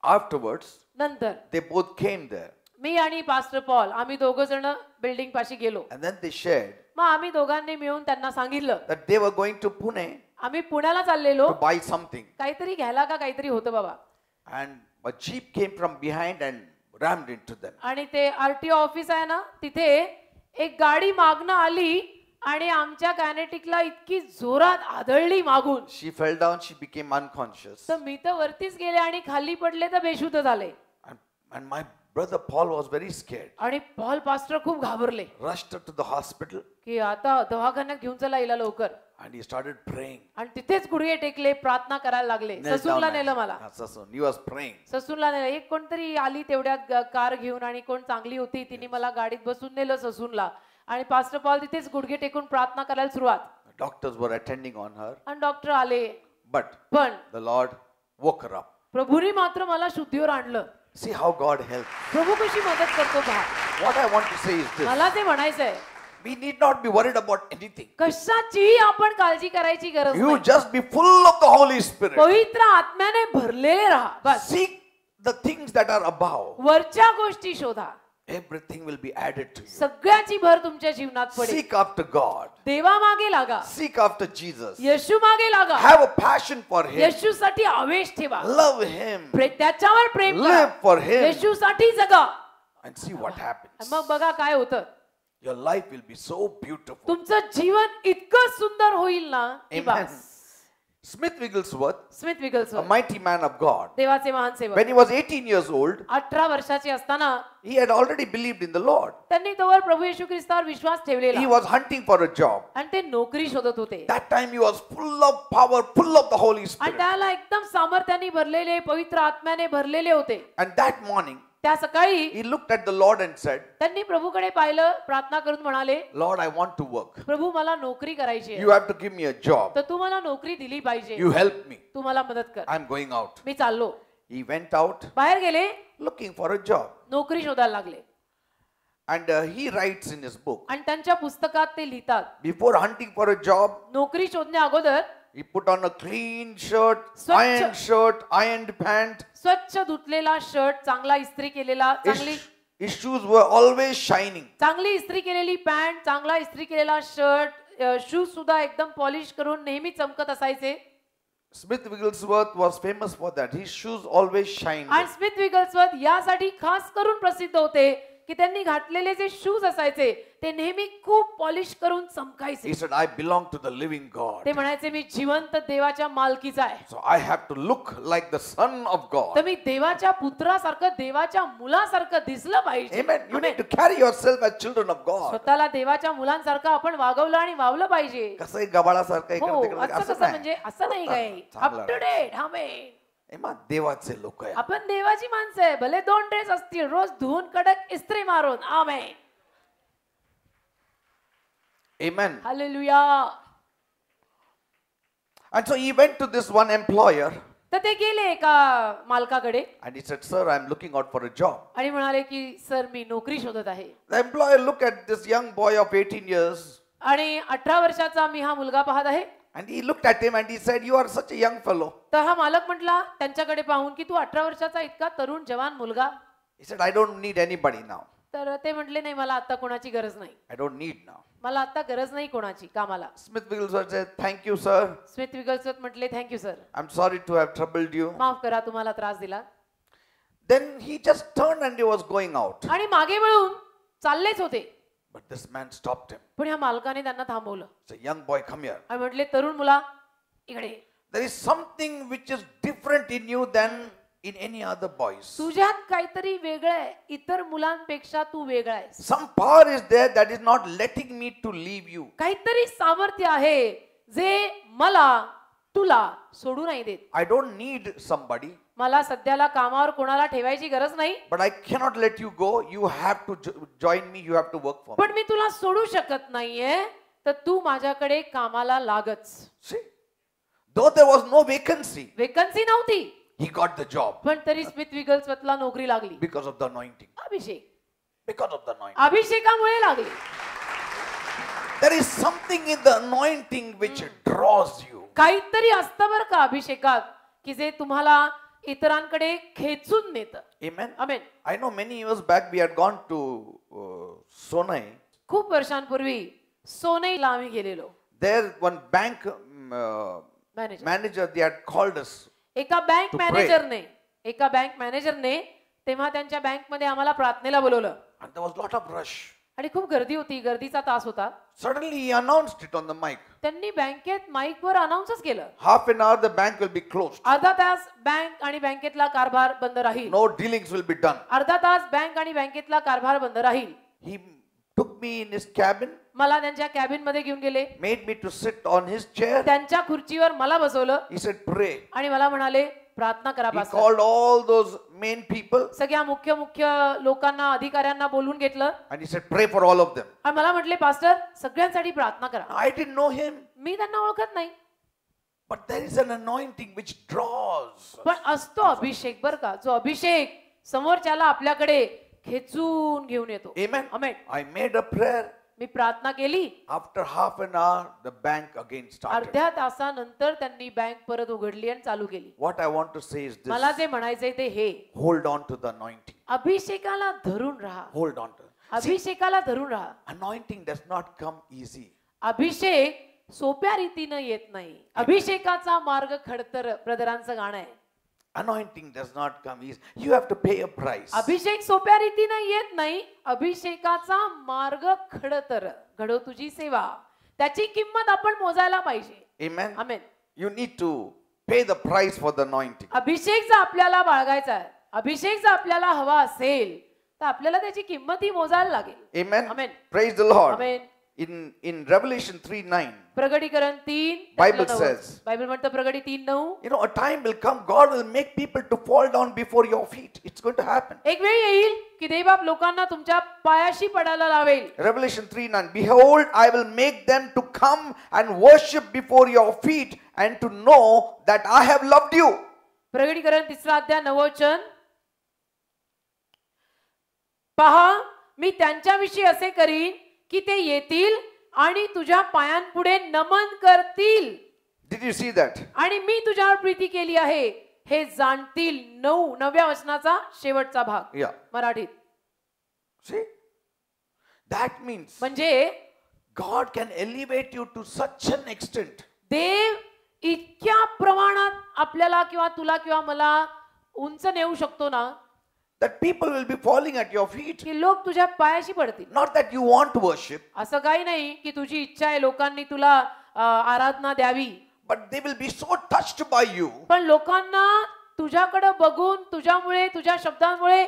afterwards, नंतर they both came there. मी आणि पास्टर पॉल आम्ही दोघं जण बिल्डिंग पाशी गेलो. And then they shared मग आम्ही दोघांनी मिळून त्यांना सांगितलं that they were going to Pune आम्ही पुण्याला चाललेलो, to buy something. काहीतरी घ्यायला का काहीतरी होतं बाबा. And a jeep came from behind and rammed into them. आणि ते आरटीओ ऑफिस आहे ना, तिथे एक गाडी मागणं आली आणि आमच्या कायनेटिकला इतकी जोरात आदळली मागून. She fell down, she became unconscious. तर मी तर वरतीच गेले आणि खाली पडले तर बेशुद्ध झाले. And my brother Paul was very scared. आणि पॉल पास्टर खूप घाबरले Rushed her to the hospital की आता दवाखान्यात घेऊन चला हिला लवकर. and he started praying. आणि तिथेच गुडघे टेकले, प्रार्थना करायला लागले. Knelt ससूनला down नेलं and- मला. Sasun, he was praying. ससूनला नेलं. एक कोणतरी आली तेवढ्यात कार घेऊन आणि कोण चांगली होती तिने मला गाडीत बसून नेलं ससूनला. आणि पास्टर पॉल तिथेच गुडघे टेकून प्रार्थना करायला सुरुवात. The doctors were attending on her, आणि डॉक्टर आले, but पण the Lord woke her up. प्रभूने मात्र मला शुद्धीवर आणलं. See how God helped. प्रभू कशी मदत करतो पहा. What I want to say is this. मला ते म्हणायचंय, We need not be worried about anything. कशाचीही आपण काळजी करायची गरज You नाही. just be full of the Holy Spirit. पवित्र आत्म्याने भरलेले राहा बस. Seek the things that are above. वरच्या गोष्टी शोधा, Everything will be added to you. सगळ्याची भर तुमच्या जीवनात पडेल. Seek after God. देवा मागे लागा, Seek after Jesus. येशू मागे लागा, Have a passion for Him. येशूसाठी आवेश ठेवा, Love Him. त्याच्यावर प्रेम करा, Live for Him. येशूसाठी जगा. And see what happens. मग बघा काय होतं. Your life will be so beautiful. तुमचं जीवन इतकं सुंदर होईल ना की Amen. बस. Smith Wigglesworth, Smith Wigglesworth, a mighty man of God, देवाचे महान सेवक, when he was 18 years old, 18 वर्षाचे असताना he had already believed in the Lord. त्यांनी तोवर प्रभू येशू ख्रिस्तावर विश्वास ठेवलेला He was hunting for a job. आणि ते नोकरी शोधत होते. That time he was full of power, full of the Holy आणि Spirit. त्याला एकदम सामर्थ्याने भरलेले, पवित्र आत्म्याने भरलेले होते. And that morning, त्या सकाळी he looked at the Lord and said, त्यांनी प्रभूकडे पाहिलं, प्रार्थना करून म्हणाले, Lord, I want to work. प्रभू मला नोकरी करायची आहे, You have to give me a job. तर तू मला नोकरी दिली पाहिजे, You help me. तू मला मदत कर. I'm going out. मी चाललो. He went out बाहेर गेले, looking for a job. नोकरी शोधायला लागले. And he writes in his book, आणि त्यांच्या पुस्तकात ते लिहितात, before hunting for a job, नोकरी शोधण्या अगोदर he put on a clean shirt, Swachh. ironed shirt, ironed pant. स्वच्छ धुतलेला शर्ट, चांगला इस्त्री केलेला, चांगली His shoes were always shining. चांगली इस्त्री केलेली पॅन्ट, चांगला इस्त्री केलेला शर्ट, शूज सुद्धा एकदम पॉलिश करून नेहमी चमकत असायचे. Smith Wigglesworth was famous for that. His shoes always shined. आणि स्मिथ विगल्सवर्थ यासाठी खास करून प्रसिद्ध होते की त्यांनी घातलेले जे शूज असायचे ते नेहमी खूप पॉलिश करून चमकायचे. He said, I belong to the living God. ते म्हणायचे मी जिवंत देवाच्या मालकीचा आहे. So I have to look like the son of God. तर मी देवाच्या पुत्रासारखं देवाच्या मुलासारखं दिसलं पाहिजे. Amen. You need to carry yourself as children of God. स्वतःला देवाच्या मुलांसारखं आपण वागवलं आणि वावलं पाहिजे. कसंही गबाळासारखं हो इकडे तिकडे असं कसं म्हणजे असं नाही काय अप टू डेट. आमेन. एमा देवाचे लोक आहे. आपण देवाची माणसं आहे. भले 2 ड्रेस असतील रोज धुवून कडक इस्त्री मारून. आमेन. Amen. Hallelujah. And so he went to this one employer तर ते गेले एका मालकाकडे and he said, Sir, I'm looking out for a job. आणि म्हणाले की सर मी नोकरी शोधत आहे. The employer looked at this young boy of 18 years आणि 18 वर्षाचा मी हा मुलगा पाहत आहे. and he looked at him and he said, You are such a young fellow. तर हा मालक म्हटला त्यांच्याकडे पाहून की तू 18 वर्षाचा इतका तरुण जवान मुलगा. He said, I don't need anybody now. तर ते म्हटले नाही मला आता कोणाची गरज नाही. I don't need now. मला आता गरज नाही कोणाची कामाला. Smith Wigglesworth said, Thank you, sir. Smith Wigglesworth म्हटले thank you sir. I'm sorry to have troubled you. माफ करा तुम्हाला त्रास दिला. Then he just turned and he was going out. आणि मागे वळून चाललेच होते. But this man stopped him. पण ह्या मालकाने त्यांना थांबवलं. He said, Young boy, come here. आणि म्हटले तरुण मुला इकडे. There is something which is different in you than in any other boys. तुझ्यात काहीतरी वेगळं आहे. इतर मुलांपेक्षा तू वेगळा आहेस. Some power is there that is not letting me to leave you. काहीतरी सामर्थ्य आहे जे मला तुला सोडू नाही देत. I don't need somebody, मला सध्याला कामावर कोणाला ठेवायची गरज नाही. but I cannot let you go. You have to join me. You have to work for me. पण मी तुला सोडू शकत नाहीये तर तू माझ्याकडे कामाला लागच. See, though there was no vacancy, vacancy नव्हती he got the job पण तरी स्मिथ विगल्सवर्थला नोकरी लागली. because of the anointing. Abhishek. Because of the anointing. अभिषेकामुळे लागली. There is something in the anointing which draws you. काहीतरी असतं बरं का अभिषेकात की जे तुम्हाला इतरांकडे खेचून नेतं. Amen. Amen. I know many years back we had gone to Sonai. खूप वर्षांपूर्वी सोनईला आम्ही गेलेलो. There one bank manager manager, they had called us. एका बँक To pray. मॅनेजरने तेव्हा त्यांच्या बँक मध्ये आम्हाला प्रार्थनेला बोलवलं. And there was a lot of rush. आणि खूप गर्दी होती. गर्दीचा तास होता. Suddenly he announced it on the mic. त्यांनी बँकेत माईकवर अनाउन्सच केलं. Half an hour the bank will be closed. अर्धा तास बँक आणि बँकेतला कारभार बंद राहील. No dealings will be done. अर्धा तास बँक आणि बँकेतला कारभार बंद राहील. He took me in his cabin, मला त्यांच्या कॅबिन मध्ये घेऊन गेले. made me to sit on his chair. त्यांच्या खुर्चीवर मला बसवलं He said, Pray. आणि मला म्हणाले प्रार्थना करा. He pastor. called all those main people सगळ्या मुख्य लोकांना अधिकाऱ्यांना बोलून घेतलं and he said, Pray for all of them. आणि मला म्हटले पास्टर सगळ्यांसाठी प्रार्थना करा. I didn't know him, मी त्यांना ओळखत नाही but there is an anointing which draws. पण असतो अभिषेक बर का जो अभिषेक समोरच्याला आपल्याकडे खेचून घेऊन येतो. Amen. Amen. I made a prayer. मी प्रार्थना केली. After half an hour, the bank again started. अर्ध्या तासानंतर त्यांनी बँक परत उघडली आणि चालू केली. What I want to say is this. मला जे म्हणायचंय ते हे Hold on to the anointing. अभिषेकाला धरून राहा. Hold on to it. अभिषेकाला धरून राहा. Anointing does not come easy. अभिषेक सोप्या रीतीनं येत नाही. अभिषेकाचा मार्ग खडतर ब्रदरांचं गाणं आहे. Anointing does not come easy. You have to pay a price. अभिषेक सोप्या रीतीनं येत नाही. अभिषेकाचा मार्ग खडतर. घडो तुझी सेवा. त्याची किंमत आपण मोजायला पाहिजे. Amen. Amen. You need to pay the price for the anointing. अभिषेक जर आपल्याला बाळगायचा आहे, अभिषेक जर आपल्याला हवा असेल तर आपल्याला त्याची किंमत ही मोजायला लागेल. Amen. Amen. Praise the Lord. Amen. In Revelation 3:9, प्रगटीकरण 3 Bible says, Bible म्हणतं प्रगटी 3:9 you know, a time will come, God will make people to fall down before your feet. It's going to happen. एक वेळ येईल की देवबाप लोकांना तुमच्या पायाशी पडायला लावेल. Revelation 3:9, Behold, I will make them to come and worship before your feet and to know that I have loved you. प्रगटीकरण 3 अध्याय 9 वचन. पहा मी त्यांच्याविषयी असे करीन की ते येतील आणि तुझ्या पायांपुढे नमन करतील. Did you see that? आणि मी तुझ्यावर प्रीती केली आहे हे जाणतील. 9व्या वचनाचा शेवटचा भाग Yeah. मराठीत. See? That means म्हणजे God can elevate you to such an extent देव इतक्या प्रमाणात आपल्याला किंवा तुला किंवा मला उंच नेऊ शकतो ना that people will be falling at your feet. की लोक तुझ्या पायाशी पडतील. Not that you want to worship, असं काही नाही की तुझी इच्छा आहे लोकांनी तुला आराधना द्यावी, but they will be so touched by you पण लोकांना तुझ्याकडे बघून तुझ्यामुळे तुझ्या शब्दांमुळे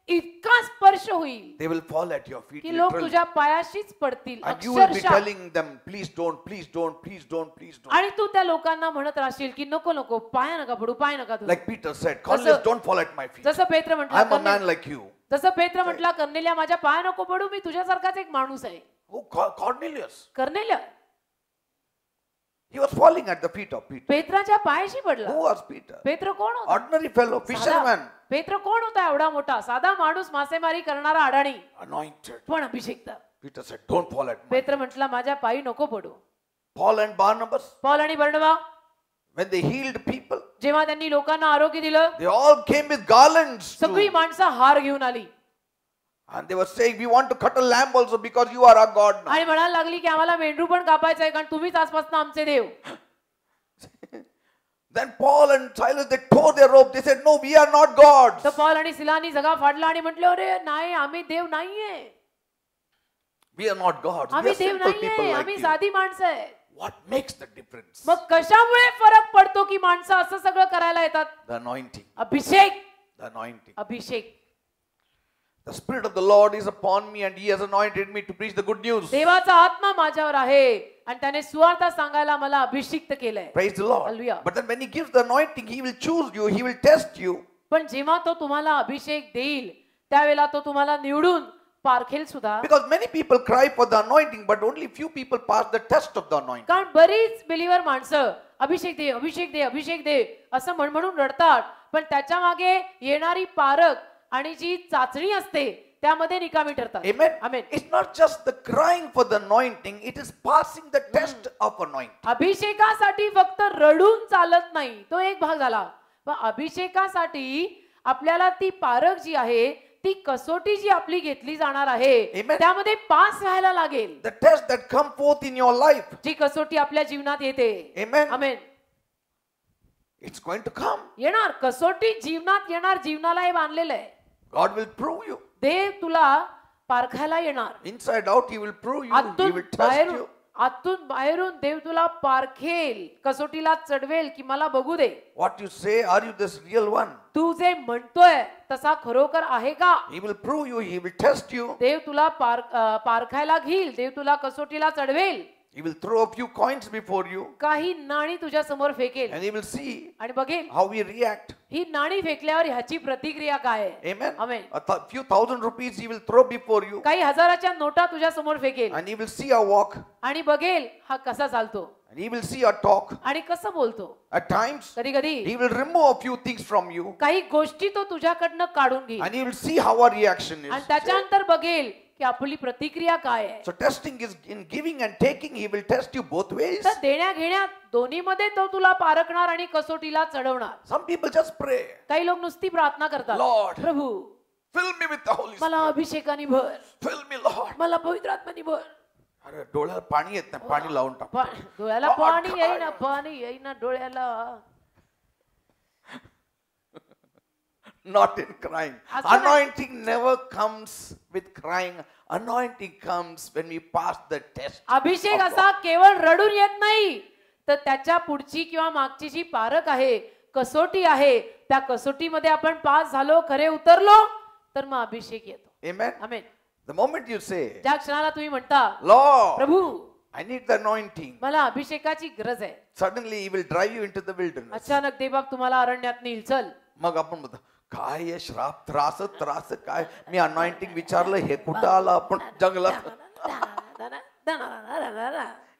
इतका स्पर्श होईल they will fall at your feet की लोक literally. तुझ्या पायाशीच पडतील And you will be अक्षरशः. telling them, please don't, please don't, please don't, please don't. आणि तू त्या लोकांना म्हणत राहशील की नको नको पाय नका पडू पाय नका धरू. Like Peter said, Cornelius, don't fall at my feet. जसं पेत्र I'm a man म्हटलं like you. जसं पेत्र म्हटला कर्नेलिया माझ्या पाय नको पडू मी तुझ्यासारखाच एक माणूस आहे. Who? Cornelius. कर्नेलिया He was falling at the feet of Peter. पेत्राच्या पायाशी पडला. Who was Peter? पेत्र कोण होता? Ordinary fellow, fisherman. पेत्र कोण होता एवढा मोठा साधा माणूस मासेमारी करणारा अडाणी Anointed. पण अभिषेक्त. Peter said, don't fall at my feet. पेत्र म्हटला माझ्या पायी नको पडू. Paul and Barnabas, पौल आणि बर्नबा when they healed people, जेव्हा त्यांनी लोकांना आरोग्य दिलं they all came with garlands. सगळी माणसं हार घेऊन आली And they were saying, we want to cut a lamb also because you are our God now. आणि म्हणायला लागली की आम्हाला मेंढरू पण कापायचंय कारण तुम्हीच आजपासून आमचे देव. Then Paul and Silas, they tore their robe. They said, no, we are not gods. तर पौल आणि सिलानी जगा फाडला आणि म्हटले अरे नाही आम्ही देव नाहीये, We are not gods. We आम्ही are देव simple people नाहीये, like आम्ही you. साधी माणसं आहे. What makes the difference? मग कशामुळे फरक पडतो की माणसं असं सगळं करायला येतात? The anointing. Abhishek. The anointing. Abhishek. The Spirit of the Lord is upon me and He has anointed me to preach the good news. देवाचा आत्मा माझ्यावर आहे आणि त्याने सुवार्ता सांगायला मला अभिषिक्त केलंय. Praise the Lord. Hallelujah. But then when He gives the anointing, He will choose you. He will test you. पण जेव्हा तो तुम्हाला अभिषेक देईल त्यावेळेला तो तुम्हाला निवडून पारखेल सुद्धा. Because many people cry for the anointing, but only few people pass the test of the anointing. कारण बरीच बिलीवर माणसं अभिषेक दे अभिषेक दे अभिषेक दे असं म्हणून रडतात पण त्याच्या मागे येणारी पारख आणि जी चाचणी असते त्यामध्ये निकामी ठरतात. Amen. Amen. It's not just the crying for the anointing, it is passing the test of anointing. अभिषेकासाठी फक्त रडून चालत नाही तो एक भाग झाला पण अभिषेकासाठी आपल्याला ती पारख जी आहे ती कसोटी जी आपली घेतली जाणार आहे Amen. त्यामध्ये पास व्हायला लागेल. The test that come forth in your life. जी कसोटी आपल्या जीवनात येते. Amen. Amen. It's going to come. येणार कसोटी जीवनात येणार. जीवनाला हे बांधलेलं आहे. God will prove you. देव तुला पारखायला येणार. Inside out, He will prove you. He आतून will test बाहेरून you. आतून बाहेरून देव तुला पारखेल कसोटीला चढवेल की मला बघू दे What you say, are you this real one? तू जे म्हणतोय तसा खरोखर आहे का. He will prove you. He will test you. देव तुला पारखायला घेईल. देव तुला कसोटीला चढवेल. He will throw a few coins before you. काही नाणी तुझ्या समोर फेकेल And He will see आणि बघेल how we react. ही नाणी फेकल्यावर ह्याची प्रतिक्रिया काय आहे. Amen. Amen. A few thousand rupees He will throw before you. काही हजाराच्या नोटा तुझ्या समोर फेकेल And He will see our walk. आणि बघेल हा कसा चालतो And He will see our talk. आणि कसं बोलतो. At times, कधी कधी He will remove a few things from you. काही गोष्टी तो तुझ्याकडनं काढून घेईल And He will see how our reaction आणि is. त्याच्यानंतर बघेल की आपली प्रतिक्रिया काय आहे. So testing is in giving and taking. He will test you both ways. तर देण्या घेण्यात दोन्हीमध्ये तो तुला पारखणार आणि कसोटीला चढवणार. Some people just pray, काही लोक नुसती प्रार्थना करतात. Lord, Prabhu fill me with the Holy मला Spirit. अभिषेकाने भर. Fill me, Lord. मला पवित्र आत्म्याने भर. अरे डोळ्याला पाणी येत नाही, पाणी लावून टाक. डोळ्याला पाणी येईना पाणी येईना डोळ्याला. Not in crying. Anointing never comes with crying. Anointing comes when we pass the test. अभिषेक असा केवळ रडून येत नाही तर त्याच्या पुढची किंवा मागची जी पारख आहे कसोटी आहे त्या कसोटीमध्ये आपण पास झालो खरे उतरलो तर मग अभिषेक येतो. Amen. Amen. The moment you say, ज्या क्षणाला तुम्ही म्हणता Lord, Prabhu I need the anointing, मला अभिषेकाची गरज आहे suddenly He will drive you into the wilderness. अचानक देवबाप तुम्हाला अरण्यात नेईल. चल मग आपण म्हणतो काय हे श्राप त्रास काय मी अनॉइंटिंग विचारलं हे कुठं आलं आपण जंगलात.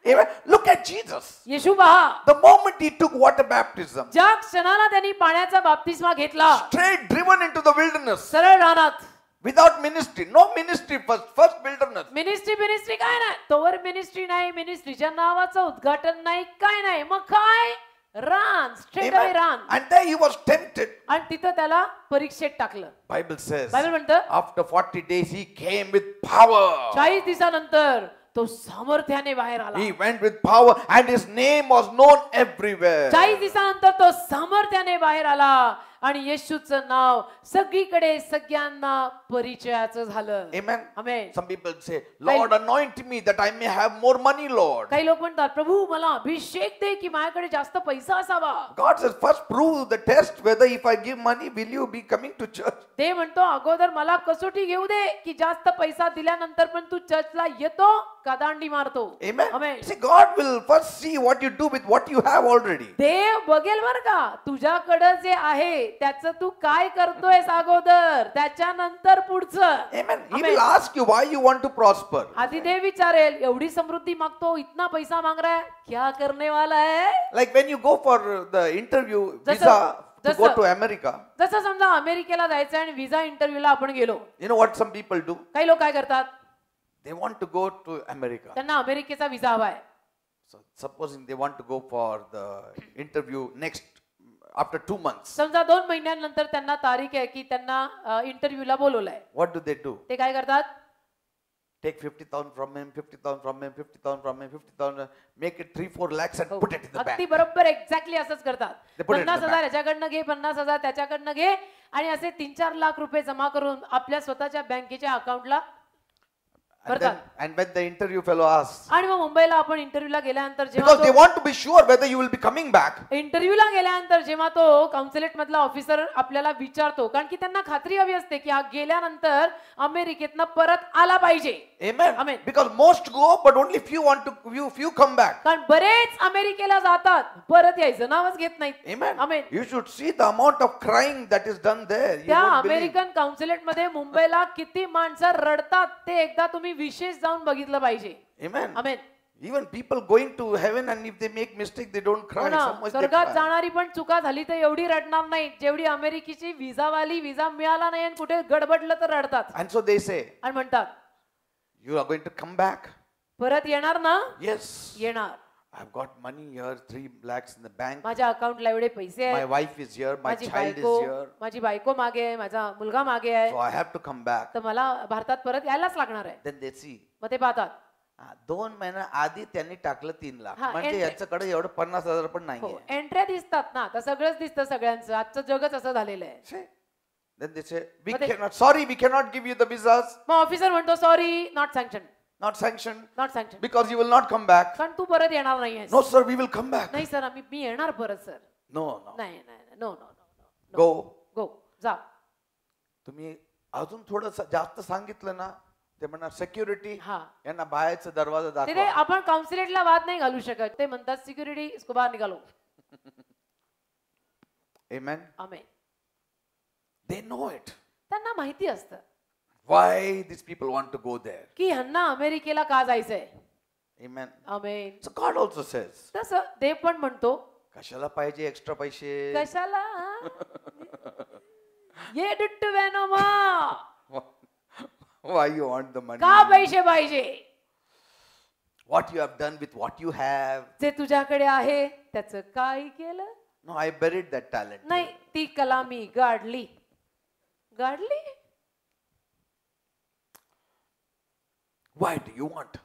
Amen. Look at Jesus. येशू पहा The moment He took water baptism, ज्या क्षणाला त्यांनी पाण्याचा बाप्तिस्मा घेतला straight driven into the wilderness सरळ रानात. without ministry. No ministry first wilderness. Ministry काय नाही तोवर मिनिस्ट्री नाही मिनिस्ट्रीच्या नावाचं उद्घाटन नाही काय नाही मग काय रान स्ट्रेट अवे Amen. रान. And there He was tempted. आणि तिथं त्याला परीक्षेत टाकलं. Bible says बायबल म्हणतं after 40 days He came with power. 40 दिवसानंतर तो सामर्थ्याने बाहेर आला. He went with power and his name was known everywhere. 40 दिवसानंतर तो सामर्थ्याने बाहेर आला आणि येशूचं नाव सगळीकडे सगळ्यांना परिचयाचं झालं. Amen. Amen. Some people say, Lord, anoint me that I may have more money, Lord. काही लोक म्हणतात प्रभू मला अभिषेक दे की माझ्याकडे जास्त पैसा असावा. God says, first prove the test whether if I give money, will you be coming to church? ते म्हणतो अगोदर मला कसोटी घेऊ दे की जास्त पैसा दिल्यानंतर पण तू चर्चला येतो का दांडी मारतो. Amen. Amen. See, God will first see what you do with what you have already. देव बघेल बर का तुझ्याकडे जे आहे त्याचं तू काय करतोयस अगोदर त्याच्यानंतर पुढचं. Amen. He will ask you why you want to prosper. आधी देव विचारेल एवढी समृद्धी मागतो इतना पैसा मांग रहा है क्या करने वाला है. Like when you go for the interview visa to go to America, जसं समजा अमेरिकेला जायचं आणि व्हिसा इंटरव्ह्यूला आपण गेलो. you know what some people do? काही लोक काय करतात They want to go to America. त्यांना अमेरिकेचा व्हिसा हवाय. So supposing they want to go for the interview next after 2 months. समजा 2 महिन्यानंतर त्यांना तारीख आहे की त्यांना इंटरव्ह्यूला बोलवलंय. What do they do? ते काय करतात Take 50,000 from him, 50,000 from him, 50,000 from him, 50,000, make it 3-4 lakhs and put it in the अगदी bank. बरोबर एक्झॅक्टली असंच करतात. They put it in the 50,000 याच्याकडनं घे 50,000 त्याच्याकडनं घे आणि असे 3-4 लाख रुपये जमा करून आपल्या स्वतःच्या बँकेच्या अकाउंटला And when the interview fellow asks, आणि मग मुंबईला आपण इंटरव्ह्यूला गेल्यानंतर because they जेव्हा want to be sure whether you will be coming back. इंटरव्ह्यूला गेल्यानंतर जेव्हा तो काउन्सिलेट मधला ऑफिसर आपल्याला विचारतो कारण की त्यांना खात्री हवी असते की हा गेल्यानंतर अमेरिकेतनं परत आला पाहिजे. Amen. Amen. Because most go, but only few come back. कारण बरेच अमेरिकेला जातात परत यायचं नावच घेत नाहीत. Amen. Amen. You should see the amount of crying that is done there. You त्या won't believe. अमेरिकन काउन्सिलेट मध्ये मुंबईला किती माणसं रडतात ते एकदा तुम्ही विशेष जाऊन बघितलं पाहिजे. Amen. Amen. Even people going to heaven and if they make mistake, they don't cry. So much they स्वर्गात cry. जाणारी पण चुका झाली तर एवढी रडणार नाही जेवढी अमेरिकेची व्हिसावाली व्हिसा मिळाला नाही आणि कुठे गडबडलं तर रडतात. And so they say, आणि म्हणतात you are going to come back? परत येणार ना. Yes. येणार. I've got money here, 3 lakhs in the bank. माझ्या अकाउंटला एवढे पैसे My आहेत. wife is here, my माझी child is बायको here. माझी बायको मागे आहे माझा मुलगा मागे आहे So I have to come back. तर मला भारतात परत यायलाच लागणार आहे. Then they see. मग ते पाहतात 2 महिना आधी त्यांनी टाकलं 3 लाख हा, म्हणजे and- याच्याकडे एवढं 50,000 पण हो नाहीये. एंट्र्या दिसतात ना तर सगळंच दिसतं सगळ्यांचं आजचं जगच असं झालेलं आहे. See? Then they say, we But they- cannot, sorry, we cannot give you the visas, मग ऑफिसर म्हणतो sorry not sanction not sanctioned, not sanction because you will not come back. कारण तू परत येणार नाहीये. No, sir, we will come back. नाही sir मी येणार परत sir. No, no. नाही नाही नो नो नो Go. गो जा. तुम्ही अजून थोडं जास्त सांगितलं ना ते म्हणणार सिक्युरिटी हा यांना बाहेरचा दरवाजा तिथे दाखवा. आपण काउन्सिलेटला वाद नाही घालू शकत. ते म्हणतात सिक्युरिटी इसको बाहेर निघालो. Amen. Amen. They know it. त्यांना माहिती असतं Why these people want to go there. की ह्यांना अमेरिकेला का जायचंय. Amen. आमेन. So God also says, तसं देव पण म्हणतो कशाला पाहिजे एक्स्ट्रा पैसे. कशाला ये डिट्टू वेनोमा Why you want the money? का पैसे पाहिजे. What you have done with what you have. जे तुझ्याकडे आहे त्याचं काय केलं. No, I buried that talent. नाही ती कला मी गाडली. गाडली. Why do you want?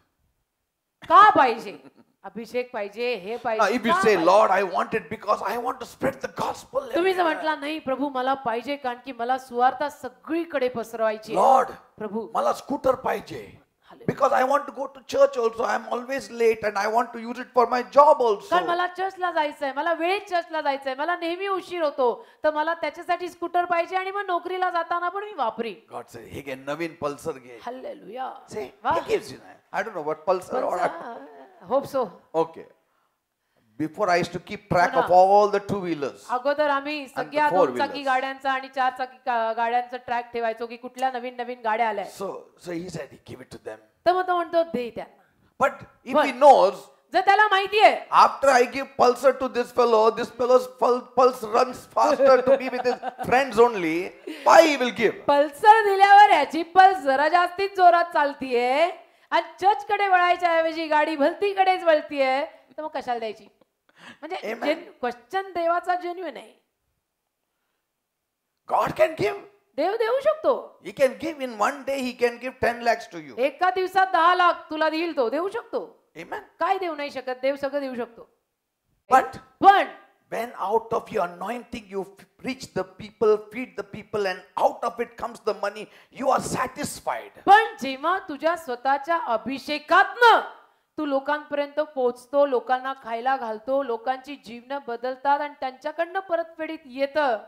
का पाहिजे. अभिषेक पाहिजे हे Now, पाहिजे. if you का say, पाहिजे? Lord, I want it because I want to spread the gospel. तुम्ही जर everywhere." म्हटला नाही प्रभू मला पाहिजे कारण की मला सुवार्ता सगळीकडे पसरवायची आहे. Lord, प्रभू मला स्कूटर पाहिजे. Hallelujah. Because I want to go to church also. I'm always late and I want to use it for my job also. कारण मला चर्चला जायचंय मला वेळेत चर्चला जायचंय मला नेहमी उशीर होतो तर मला त्याच्यासाठी स्कूटर पाहिजे आणि मग नोकरीला जाताना पण मी वापरी. God said, he get Naveen Pulsar घे. Hallelujah. See, he gives you that. I don't know what pulsar or hope so. okay. Before I used to keep track हो of ना. all the 2-wheelers. अगोदर आम्ही सगळ्या four 2 चाकी wheelers. गाड्यांचा आणि 4 चाकी गाड्यांचा ट्रॅक ठेवायचो की कुठल्या नवीन नवीन गाड्या आल्या. So he said, give it to them. तर मग तो म्हणतो दे त्यांना. But if But- he knows, जर त्याला माहिती आहे after I give pulsar to this fellow's pulse runs faster to be with his friends only, why he will give? Pulsar दिल्यावर याची पल्स जरा जास्तीत जोरात चालतीये आणि चर्च कडे वळायच्या ऐवजी गाडी भलतीकडेच वळतीये तर मग कशाला द्यायची. म्हणजे Amen. क्वेश्चन देवाचा जेन्युइन आहे. God can give. देव देऊ शकतो. He can give in one day, he can give 10 lakhs to you. एका दिवसात 10 लाख तुला देईल, तो देऊ शकतो. Amen. काय देऊ नाही शकत, देव सगळं देऊ शकतो. But पण when out of your anointing you reach the people, feed the people, and out of it comes the money, you are satisfied. पण जेव्हा तुझ्या स्वतःच्या अभिषेकातनं तू लोकांपर्यंत पोहोचतो, लोकांना खायला घालतो, लोकांची जीवन बदलतात आणि त्यांच्याकडनं परतफेडीत येतं,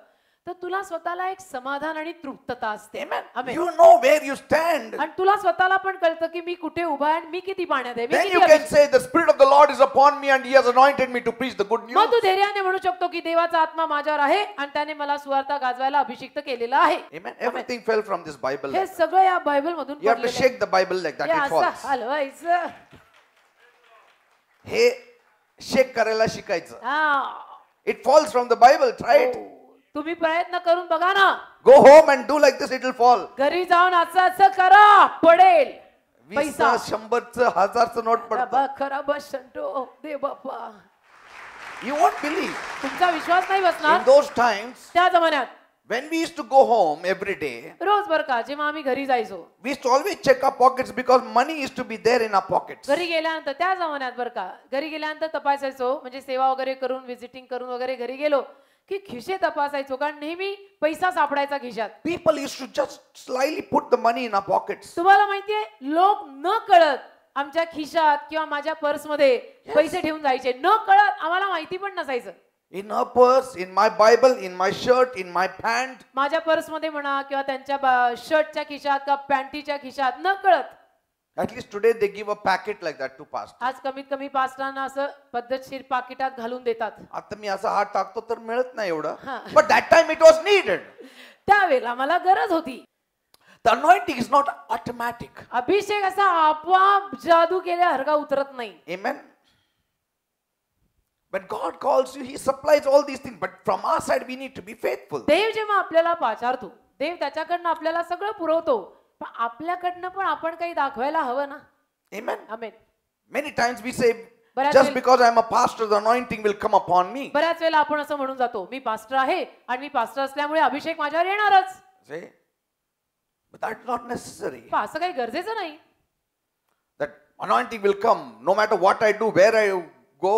तर तुला स्वतःला एक समाधान आणि तृप्तता असते. Amen. You know where you stand. आणि तुला स्वतःला पण कळतं की मी कुठे उभा आहे आणि मी किती पाण्यात आहे, मी Then किती you can Abhishek. say, the Spirit of the Lord is upon me and He has anointed me to preach the good news. मग तू धैर्याने म्हणू शकतो की देवाचा आत्मा माझ्यावर आहे आणि त्याने मला सुवार्ता गाजवायला अभिषिक्त केलेला आहे. Amen. Everything fell from this Bible. हे सगळं या बायबल मधून You have to पडलेलं आहे. shake the Bible like that, हे it असं falls. हलवायचं. हे शेक करायला शिकायचं. हा. It falls from the Bible, try it. हो. तुम्ही प्रयत्न करून बघा ना. Go home and do like this, it will fall. घरी जाऊन असं असं करा, पडेल. 20, पैसा 100, 1000 नोट पडतं. खरा खराब संतो दे बाप्पा. You won't believe. तुमचा विश्वास नाही बसणार. In those times, त्या जमान्यात when we used to go home every day, रोज बर का जेव्हा आम्ही घरी जायचो, we used to always check our pockets because money used to be there in our pockets. घरी गेल्यानंतर त्या जमान्यात बर का घरी गेल्यानंतर तपासायचो, म्हणजे सेवा वगैरे करून विजिटिंग करून वगैरे घरी गेलो की खिशे तपासायचो, कारण नेहमी पैसा सापडायचा खिशात. People used to just slyly put the money in our pockets. तुम्हाला माहितीये लोक न कळत आमच्या खिशात किंवा माझ्या पर्स मध्ये पैसे ठेवून जायचे, न कळत, आम्हाला माहिती पण नसायचं. In her purse, in my Bible, in my shirt, in my pant. माझ्या पर्स मध्ये म्हणा किंवा त्यांच्या शर्टच्या खिशात किंवा पॅन्टीच्या खिशात, न कळत. At least today they give a packet like that to pastor. आज कमीत कमी पास्टरांना असं पद्धतशीर पाकिटात घालून देतात. आता मी असा हात टाकतो तर मिळत नाही एवढं. हा. But that time it was needed. त्यावेळेला मला गरज होती. The anointing is not automatic. अभिषेक असा आपोआप जादू केल्यासारखा उतरत नाही. Amen. When God calls you, He supplies all these things. But from our side, we need to be faithful. देव जेव्हा आपल्याला पाचारतो, देव त्याच्याकडनं आपल्याला सगळं पुरवतो, पण आपल्याकडनं पण आपण काही दाखवायला हवं ना. Amen. Amen. Many times we say, बऱ्याच just वेळ- because I'm a pastor, the anointing will come upon me. बऱ्याच वेळेला आपण असं म्हणून जातो, मी पास्टर आहे आणि मी पास्टर असल्यामुळे अभिषेक माझ्यावर येणारच. Say, but that's not necessary. पण असं काही गरजेचं नाही. That anointing will come no matter what I do, where I go,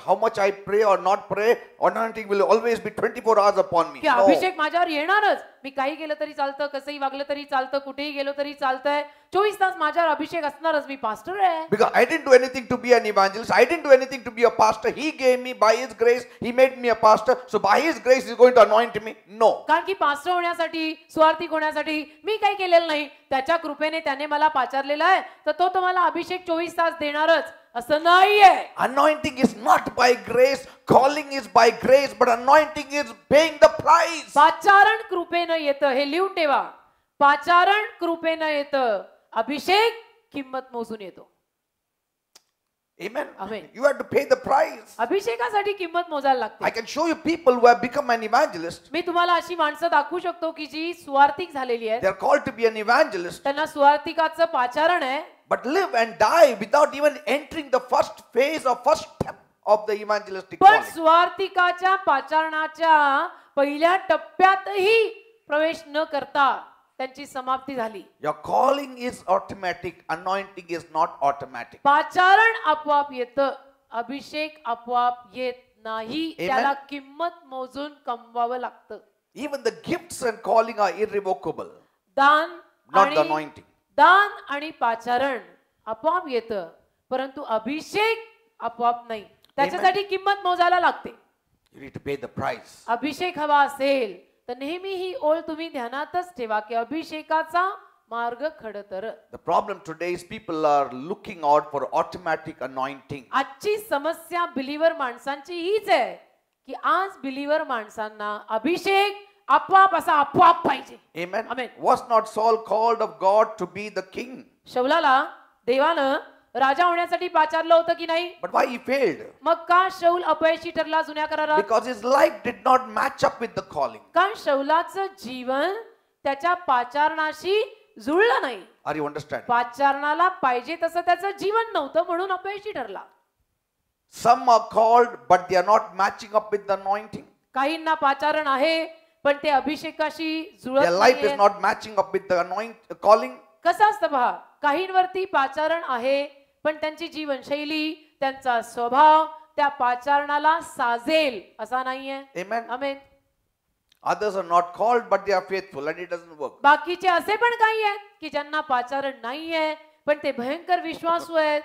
how much I pray or not pray. Anointing will always be 24 hours upon me. की No. अभिषेक माझ्यावर येणारच. मी काही केलं तरी चालतं, कसंही वागलं तरी चालतं, कुठेही गेलो तरी चालतंय, 24 तास माझ्यावर अभिषेक असणारच. मी पास्टर आहे. Because I didn't do anything to be an evangelist. I didn't do anything to be a pastor. He gave me by His grace. He made me a pastor. So by His grace, He's going to anoint me. No. कारण की pastor होण्यासाठी, स्वार्थी होण्यासाठी मी काही केलेलं नाही. त्याच्या कृपेने त्याने मला पाचारलेला आहे, तर तो तुम्हाला अभिषेक 24 तास देणारच असं नाहीये. Anointing is not by grace. Calling is by grace. But anointing is paying the price. पाचारण कृपेनं येतं, हे लिहून ठेवा. पाचारण कृपेनं येतं, अभिषेक किंमत मोजून येतो. Amen. Amen. You have to pay the price. अभिषेकासाठी किंमत मोजायला I लागते. can show you people who have become an evangelist. मी तुम्हाला अशी माणसं दाखवू शकतो की जी स्वार्थिक झालेली आहेत, They are called to be an evangelist, त्यांना स्वार्थिकाचं पाचारण आहे, but live and die without even entering the first phase or first step of the evangelistic पण calling. स्वार्थिकाच्या पाचारणाच्या पहिल्या टप्प्यातही प्रवेश न करता त्यांची समाप्ती झाली. Your calling is automatic. Anointing is not automatic. पाचारण आपोआप येतं, अभिषेक आपोआप येत नाही. Amen. त्याला किंमत मोजून कमवावं लागतं. Even the gifts and calling are irrevocable. दान Not the आणि anointing. दान आणि पाचारण आपोआप येतं, परंतु अभिषेक आपोआप नाही. त्याच्यासाठी किंमत मोजायला लागते. You need to pay the price. अभिषेक हवा असेल तर नेहमी ही ओळ तुम्ही ध्यानातच ठेवा की अभिषेकाचा मार्ग खडतर. The problem today is people are looking out for automatic anointing. आजची समस्या बिलीवर माणसांची हीच आहे की आज बिलीवर माणसांना अभिषेक आपोआप असा आपोआप पाहिजे. Amen. Amen. Was not Saul called of God to be the king? शौलाला देवानं राजा होण्यासाठी पाचारलं होतं की नाही? But why he failed? मग का शौल अपयशी ठरला जुन्या करारात? Because his life did not match up with the calling. कारण शौलाचं जीवन त्याच्या पाचारणाशी जुळलं नाही. Are you understanding? पाचारणाला पाहिजे तसं त्याचं जीवन नव्हतं, म्हणून अपयशी ठरला. Some are called, but they are not matching up with the anointing. काहींना पाचारण आहे, पण ते अभिषेकाशी जुळत Their life is नाहीये. not matching up with the calling. कसं असतं पहा, काहींवरती पाचारण आहे पण त्यांची जीवनशैली, त्यांचा स्वभाव त्या पाचारणाला साजेल असा नाहीये. Amen. Amen. Others are not called, but they are faithful, and it doesn't work. बाकीचे असे पण काही आहेत की ज्यांना पाचारण नाहीये पण ते भयंकर विश्वासू आहेत,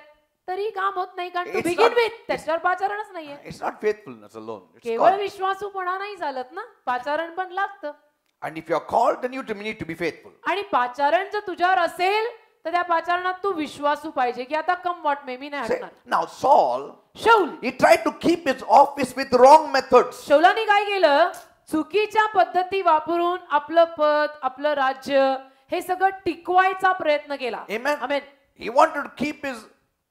तरी काम होत नाही, कारण It's बिगिन not- विथ त्याच्यावर पाचारणच नाहीये. It's not faithfulness alone. It's केवळ called. विश्वासूपणा नाही चालत ना, पाचारण पण लागतं. And if you are called, then you need to be faithful. आणि पाचारण जर तुझ्यावर असेल तर त्या पाचारणात तू विश्वासू पाहिजे की आता कम वॉट मे मी नाही Say, हटणार. now Saul, शौल he tried to keep his office with wrong methods. शौलाने काय केलं, चुकीच्या पद्धती वापरून आपलं पद, आपलं राज्य हे सगळं टिकवायचा प्रयत्न केला. Amen. Amen. He wanted to keep his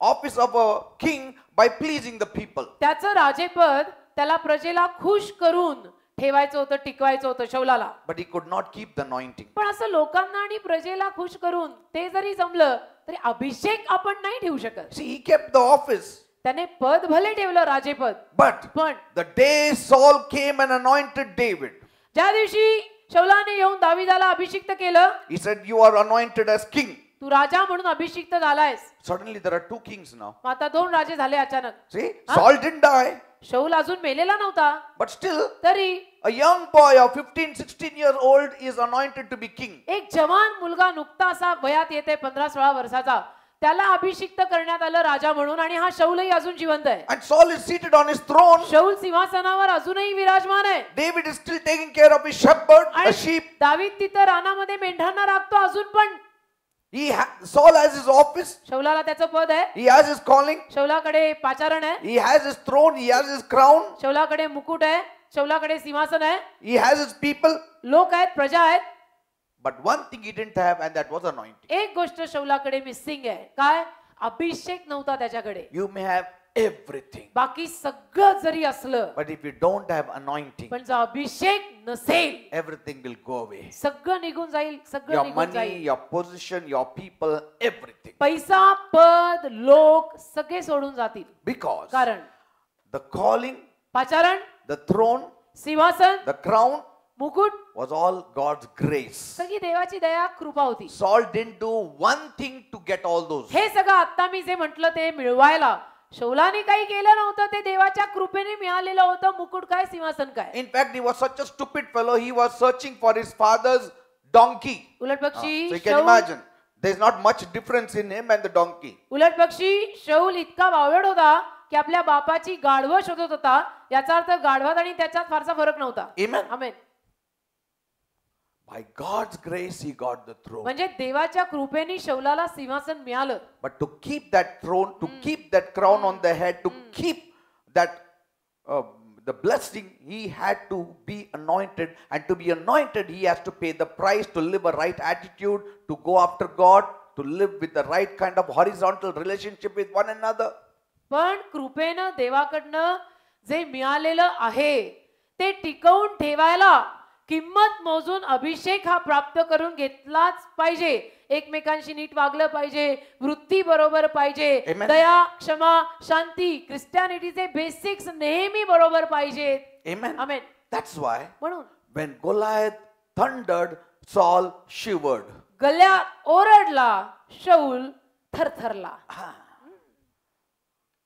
office of a king by pleasing the people. त्याचं राजेपद त्याला प्रजेला खुश करून ठेवायचं होतं, टिकवायचं होतं शौलाला. But he could not keep the anointing. पण असं लोकांना आणि प्रजेला खुश करून ते जरी जमलं तरी अभिषेक आपण नाही ठेवू शकत. See, he kept the office. त्याने पद भले ठेवलं, राजेपद, But पण the day Saul came and anointed David, ज्या दिवशी शौलाने येऊन दाविदाला अभिषिक्त केलं, he said, "You are anointed as king." तू राजा म्हणून अभिषिक्त झालायस. Suddenly there are two kings now. मग आता दोन राजे झाले अचानक. See, Huh? Saul didn't die, शौल अजून मेलेला नव्हता, but still तरी a young boy of 15, 16 years old is anointed to be king. एक जवान मुलगा नुकता असा वयात येते 15-16 वर्षाचा, त्याला अभिषिक्त करण्यात आलं राजा म्हणून, आणि हा शौलही अजून जिवंत आहे. And Saul is seated on his throne. शौल सिंहासनावर अजूनही विराजमान आहे. David is still taking care of his shepherd, the आणि sheep. दावीद तिथं रानामध्ये मेंढरांना राखतो अजून पण. Saul has his office. शौलाला त्याचं पद आहे, He has his calling. शौलाकडे पाचारण आहे, He has his throne. He has his crown. शौलाकडे मुकुट आहे, शौलाकडे सिंहासन आहे, He has his people. लोक आहेत, प्रजा आहेत. But one thing he didn't have, and that was anointing. एक गोष्ट शौलाकडे मिसिंग आहे, काय? अभिषेक नव्हता त्याच्याकडे. You may have everything, बाकी सगळं जरी असलं but if you don't have anointing, पण जर अभिषेक नसेल, everything will go away. सगळं निघून जाईल, सगळं Your निघून money, जाईल. your position, your people, everything. पैसा, पद, लोक सगळे सोडून जातील. Because कारण the calling, पाचारण, the throne, सिंहासन, the crown मुकुट was all God's grace. सगळी देवाची दया, कृपा होती. Saul didn't do one thing to get all those. हे सगळं आता मी जे म्हटलं ते मिळवायला शौलाने काही केलं नव्हतं, ते देवाच्या कृपेने मिळालेलं होतं. मुकुट काय, सिंहासन काय. In fact, he was such a stupid fellow. He was searching for his father's donkey. उलट So पक्षी you can शौल, imagine. There's not much difference in him and the donkey. उलट पक्षी शौल इतका बावळट होता की आपल्या बापाची गाढवं शोधत होता. याचा अर्थ गाढवात आणि त्याच्यात फारसा फरक नव्हता. Amen. Amen. By God's grace, he got the throne. म्हणजे देवाच्या कृपेने शौलाला सिंहासन मिळालं. But to keep that throne, to keep that crown on the head, to keep that the blessing, he had to be anointed. And to be anointed, he has to pay the price to live a right attitude, to go after God, to live with the right kind of horizontal relationship with one another. पण कृपेनं देवाकडनं जे मिळालेलं आहे ते टिकवून ठेवायला किंमत मोजून अभिषेक हा प्राप्त करून घेतलाच पाहिजे. एकमेकांशी नीट वागलं पाहिजे, वृत्ती बरोबर पाहिजे, Amen. दया, क्षमा, शांती, ख्रिश्चॅनिटीचे बेसिक्स नेहमी बरोबर पाहिजेत. Amen. आमेन. That's why म्हणून when Goliath thundered, Saul shivered. गल्या ओरडला, शौल थरथरला.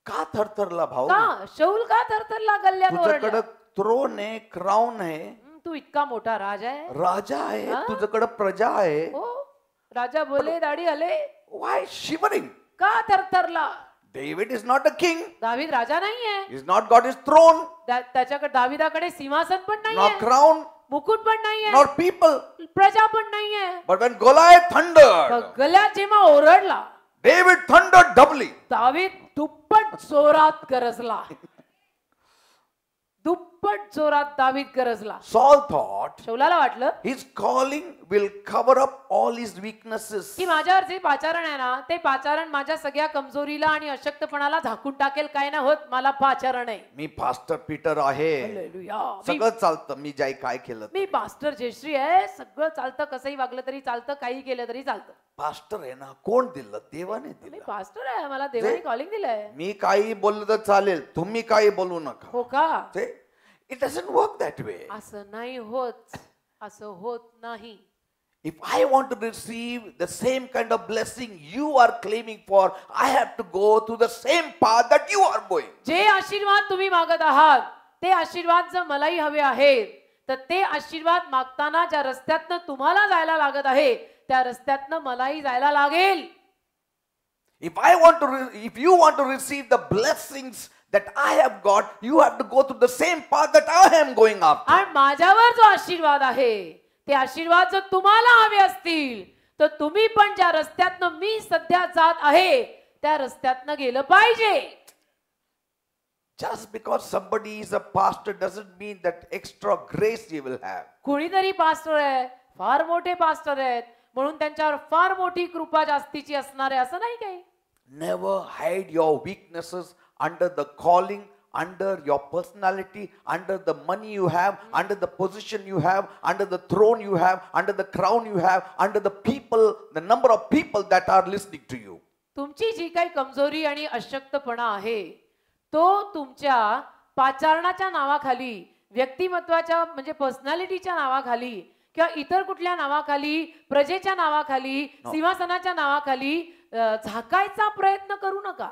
का थरथरला भाऊ? का शौल का थरथरला? गल्ल्यात तुझ्याकडे ओरडला. थ्रोन आहे, क्राऊन आहे, तू इतका मोठा राजा आहे. राजा आहे, हा? तुझ्याकडे प्रजा आहे. हो, राजा बोले, दाढी आले. Why shivering? का थरथरला? David is not a king. दावीद राजा नाहीये. He's not got his throne, त्याच्याकडे दाविदाकडे सिंहासन पण nor नाहीये, crown, मुकुट पण नाहीये, nor people. प्रजा पण नाहीये. But when Goliath thundered, गल्यात जेव्हा ओरडला, David thundered doubly. दावीद दुप्पट जोरात गरजला. दुप्पट जोरात दावीद गरजला. Saul thought शौलाला वाटलं his calling will cover up all his weaknesses. की माझ्यावर जे पाचारण आहे ना, ते पाचारण माझ्या सगळ्या कमजोरीला आणि अशक्तपणाला झाकून टाकेल. काय ना होत, मला पाचारण आहे. मी पास्टर पीटर आहे, हालेलुया. सगळं चालतं, मी जाई काय केलं. मी पास्टर जयश्री आहे, सगळं चालतं, कसंही वागलं तरी चालतं, काही केलं तरी चालतं. पास्टर आहे ना, कोण दिलं? देवाने मी दिलं. पास्टर आहे, मला देवाने कॉलिंग दिलंय. मी काही बोललं तर चालेल, तुम्ही काही बोलू नका. हो का? ते It doesn't work that way. असं नाही होत, असं होत नाही. If I want to receive the same kind of blessing you are claiming for, I have to go through the same path that you are going. जे आशीर्वाद तुम्ही मागत आहात ते आशीर्वाद जर मलाही हवे आहेत, तर ते आशीर्वाद मागताना ज्या रस्त्यातनं तुम्हाला जायला लागत आहे त्या रस्त्यातनं मलाही जायला लागेल. If you want to receive the blessings that I have got, you have to go through the same path that I am going after. आणि माझ्यावर जो आशीर्वाद आहे ते आशीर्वाद जर तुम्हाला हवे असतील तर तुम्ही पण ज्या रस्त्यातनं मी सध्या जात आहे त्या रस्त्यातनं गेलं पाहिजे. Just because somebody is a pastor doesn't mean that extra grace you will have. कोणीतरी पास्टर आहे, फार मोठे पास्टर आहेत म्हणून त्यांच्यावर फार मोठी कृपा जास्तीची असणार आहे असं नाही काही. Never hide your weaknesses under the calling, under your personality, under the money you have, under the position you have, under the throne you have, under the crown you have, under the people, the number of people that are listening to you. तुमची जी काही कमजोरी आणि अशक्तपणा आहे तो तुमच्या पाचारणाच्या नावाखाली, व्यक्तिमत्वाच्या म्हणजे पर्सनॅलिटीच्या नावाखाली किंवा इतर कुठल्या नावाखाली, प्रजेच्या नावाखाली, सिंहासनाच्या नावाखाली झाकायचा प्रयत्न करू नका.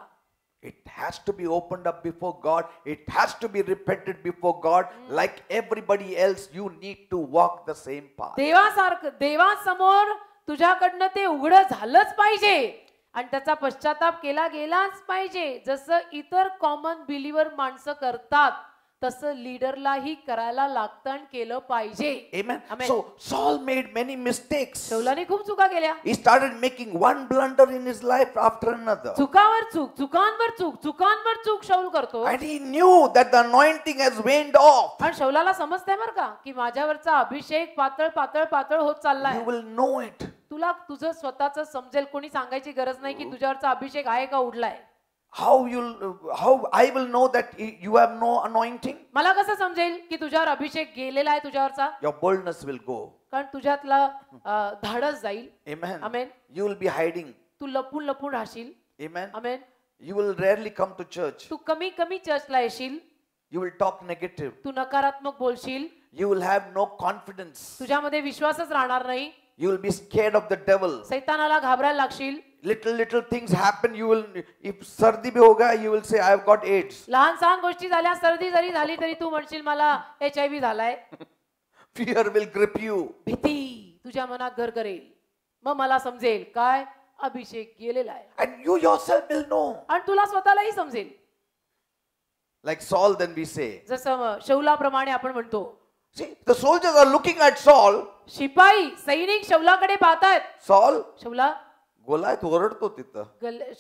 It has to be opened up before God. It has to be repented before God. Like everybody else, you need to walk the same path. देवासारखं देवासमोर तुझ्याकडनं ते उघड झालंच पाहिजे आणि त्याचा पश्चाताप केला गेलाच पाहिजे. जसं इतर कॉमन बिलीवर माणसं करतात तसं लीडरलाही करायला लागतं आणि केलं पाहिजे. Amen. So Saul made many mistakes. शौलाने खूप चुका केल्या. He started making one blunder in his life after another. चुकांवर चूक, चुकांवर चूक, चुकांवर चूक शौल करतो. And he knew that the anointing has waned off. आणि शौलाला समजतंय बरं का की माझ्यावरचा अभिषेक पातळ पातळ पातळ होत चाललाय. You will know it. तुला तुझं स्वतःच समजेल, कोणी सांगायची गरज नाही की तुझ्यावरचा अभिषेक आहे का उडलाय. How I will know that you have no anointing? मला कसं समजेल की तुझ्यावर अभिषेक गेलेला आहे तुझ्यावरचा? Your boldness will go. कारण तुझ्यातला धाडस जाईल. Amen. Amen. You will be hiding. तू लपून लपून राहशील. Amen. Amen. You will rarely come to church. तू कमी कमी चर्चला येशील. You will talk negative. तू नकारात्मक बोलशील. You will have no confidence. तुझ्यामध्ये विश्वासच राहणार नाही. You will be scared of the devil. सैतानाला घाबरायला लागशील. Little things happen, you will, if सर्दी भी होगा, you will say I have got AIDS. लहान सहान गोष्टी झाल्या, सर्दी जरी झाली तरी तू म्हणशील मला HIV झालाय. Fear will grip you. भीती तुझ्या मनात घर करेल. मग मला समजेल काय अभिषेक गेलेला आहे. And you yourself will know. आणि तुला स्वतःलाही समजेल. Like Saul, then we say. जसं शौलाप्रमाणे आपण म्हणतो. See, the soldiers are looking at Saul. शिपाई सैनिक शौलाकडे पाहतायत. Saul, शौला गोलायत ओरडतो तिथं.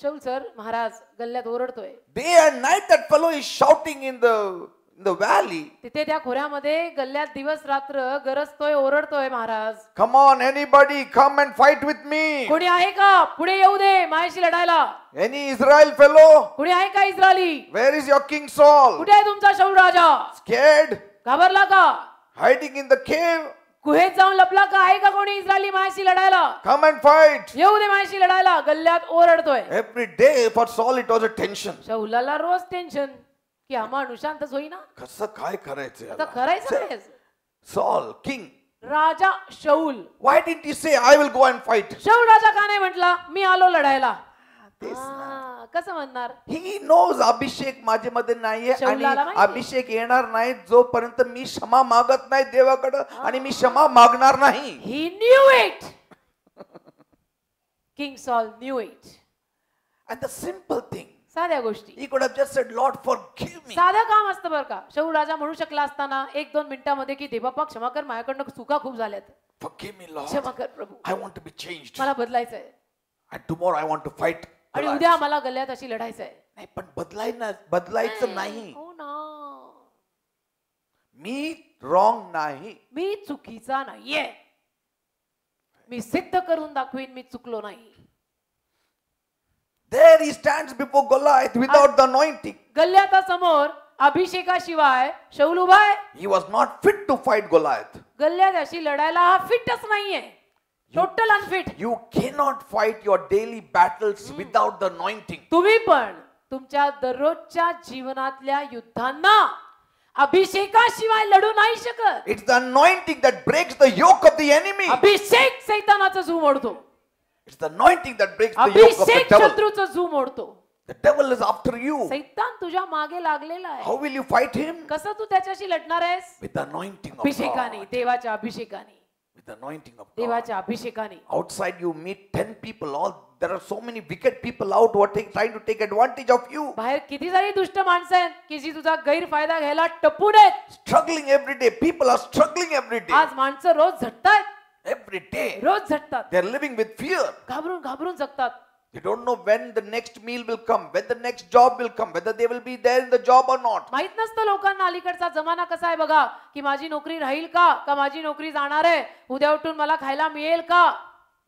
शौल सर महाराज गल्ल्यात ओरडतोय. Day and night that fellow is shouting in the valley. तिथे त्या खोऱ्यामध्ये गल्ल्यात दिवस रात्र गरजतोय, ओरडतोय Maharaj. Come on, anybody, come and fight with me. कोणी आहे का पुढे येऊ दे माझ्याशी लढायला? Any Israel fellow? कोणी आहे का Israeli? Where is your king Saul? कुठे आहे तुमचा शौल राजा? Scared? घाबरला का? Hiding in the cave? गुहेत जाऊन लपला का? आहे का कोणी इस्रायली माझ्याशी लढायला? Come and fight. येऊ दे माझ्याशी लढायला. गल्ल्यात ओरडतोय. Every day for Saul it was a tension. शौलाला रोज टेन्शन की हा माणूस शांतच होईना. कसं काय करायचं आता याला? करायचं काय? Saul, king. Raja शौल. Why didn't he say I will go and fight? शौल राजा का नाही म्हटला मी आलो लढायला? This कसं म्हणणार? He knows अभिषेक माझे मध्ये नाहीये आणि अभिषेक येणार नाही जोपर्यंत मी क्षमा मागत नाही देवाकडे आणि मी क्षमा मागणार नाही. He knew it. King Saul knew it. And the simple thing, साध्या गोष्टी. he could have just said, Lord, forgive me. साधं काम असतं बरं का. शौल राजा म्हणू शकला असताना 1-2 मिनिटांमध्ये की देवबापा क्षमा कर, माझ्याकडनं चुका खूप झाल्यात. Forgive me, Lord. क्षमा कर प्रभू. I want to be changed. मला बदलायचंय. And tomorrow I want to fight. आणि उद्या मला गल्ल्यात अशी लढायचंय. नाही पण बदलायचं नाही. हो ना. मी रॉंग नाही. मी चुकीचा नाहीये. मी सिद्ध करून दाखवीन मी चुकलो नाही. There he stands before Goliath without the anointing. गल्ल्याता समोर अभिषेकाशिवाय शौल उभा आहे. He was not fit to fight Goliath. गल्ल्यात अशी लढायला हा फिटच नाहीये. Total unfit. You cannot fight your daily battles without the anointing. तुम्ही पण तुमच्या दररोजच्या जीवनातल्या युद्धांना अभिषेकाशिवाय लढू नाही शकत. It's the anointing that breaks the yoke of the enemy. अभिषेक सैतानाचं झू मोडतो. It's the anointing that breaks the yoke of the अभिषेक devil. शत्रूचं झू मोडतो. The devil is after you. सैतान तुझ्या मागे लागलेला आहे. How will you fight him? कसं तू त्याच्याशी लढणार आहेस? With the anointing of अभिषेकाने, God. देवाच्या अभिषेकाने, With the anointing of God. देवाच्या अभिषेकाने. Outside you meet 10 people. There are so many wicked people out who are trying to take advantage of you. बाहेर किती सारी दुष्ट माणसं आहेत की जी तुझा गैरफायदा घ्यायला टपून आहेत. Struggling every day. People are struggling every day. आज माणसं रोज झटतात. Every day. Rose झटतात. They are living with fear. घाबरून घाबरून जगतात. They don't know when the next meal will come, when the next job will come, whether they will be there in the job or not. माहित नसतं लोकांना अलीकडचा जमाना कसा आहे बघा, की माझी नोकरी राहील का माझी नोकरी जाणार आहे, उद्या उठून मला खायला मिळेल का.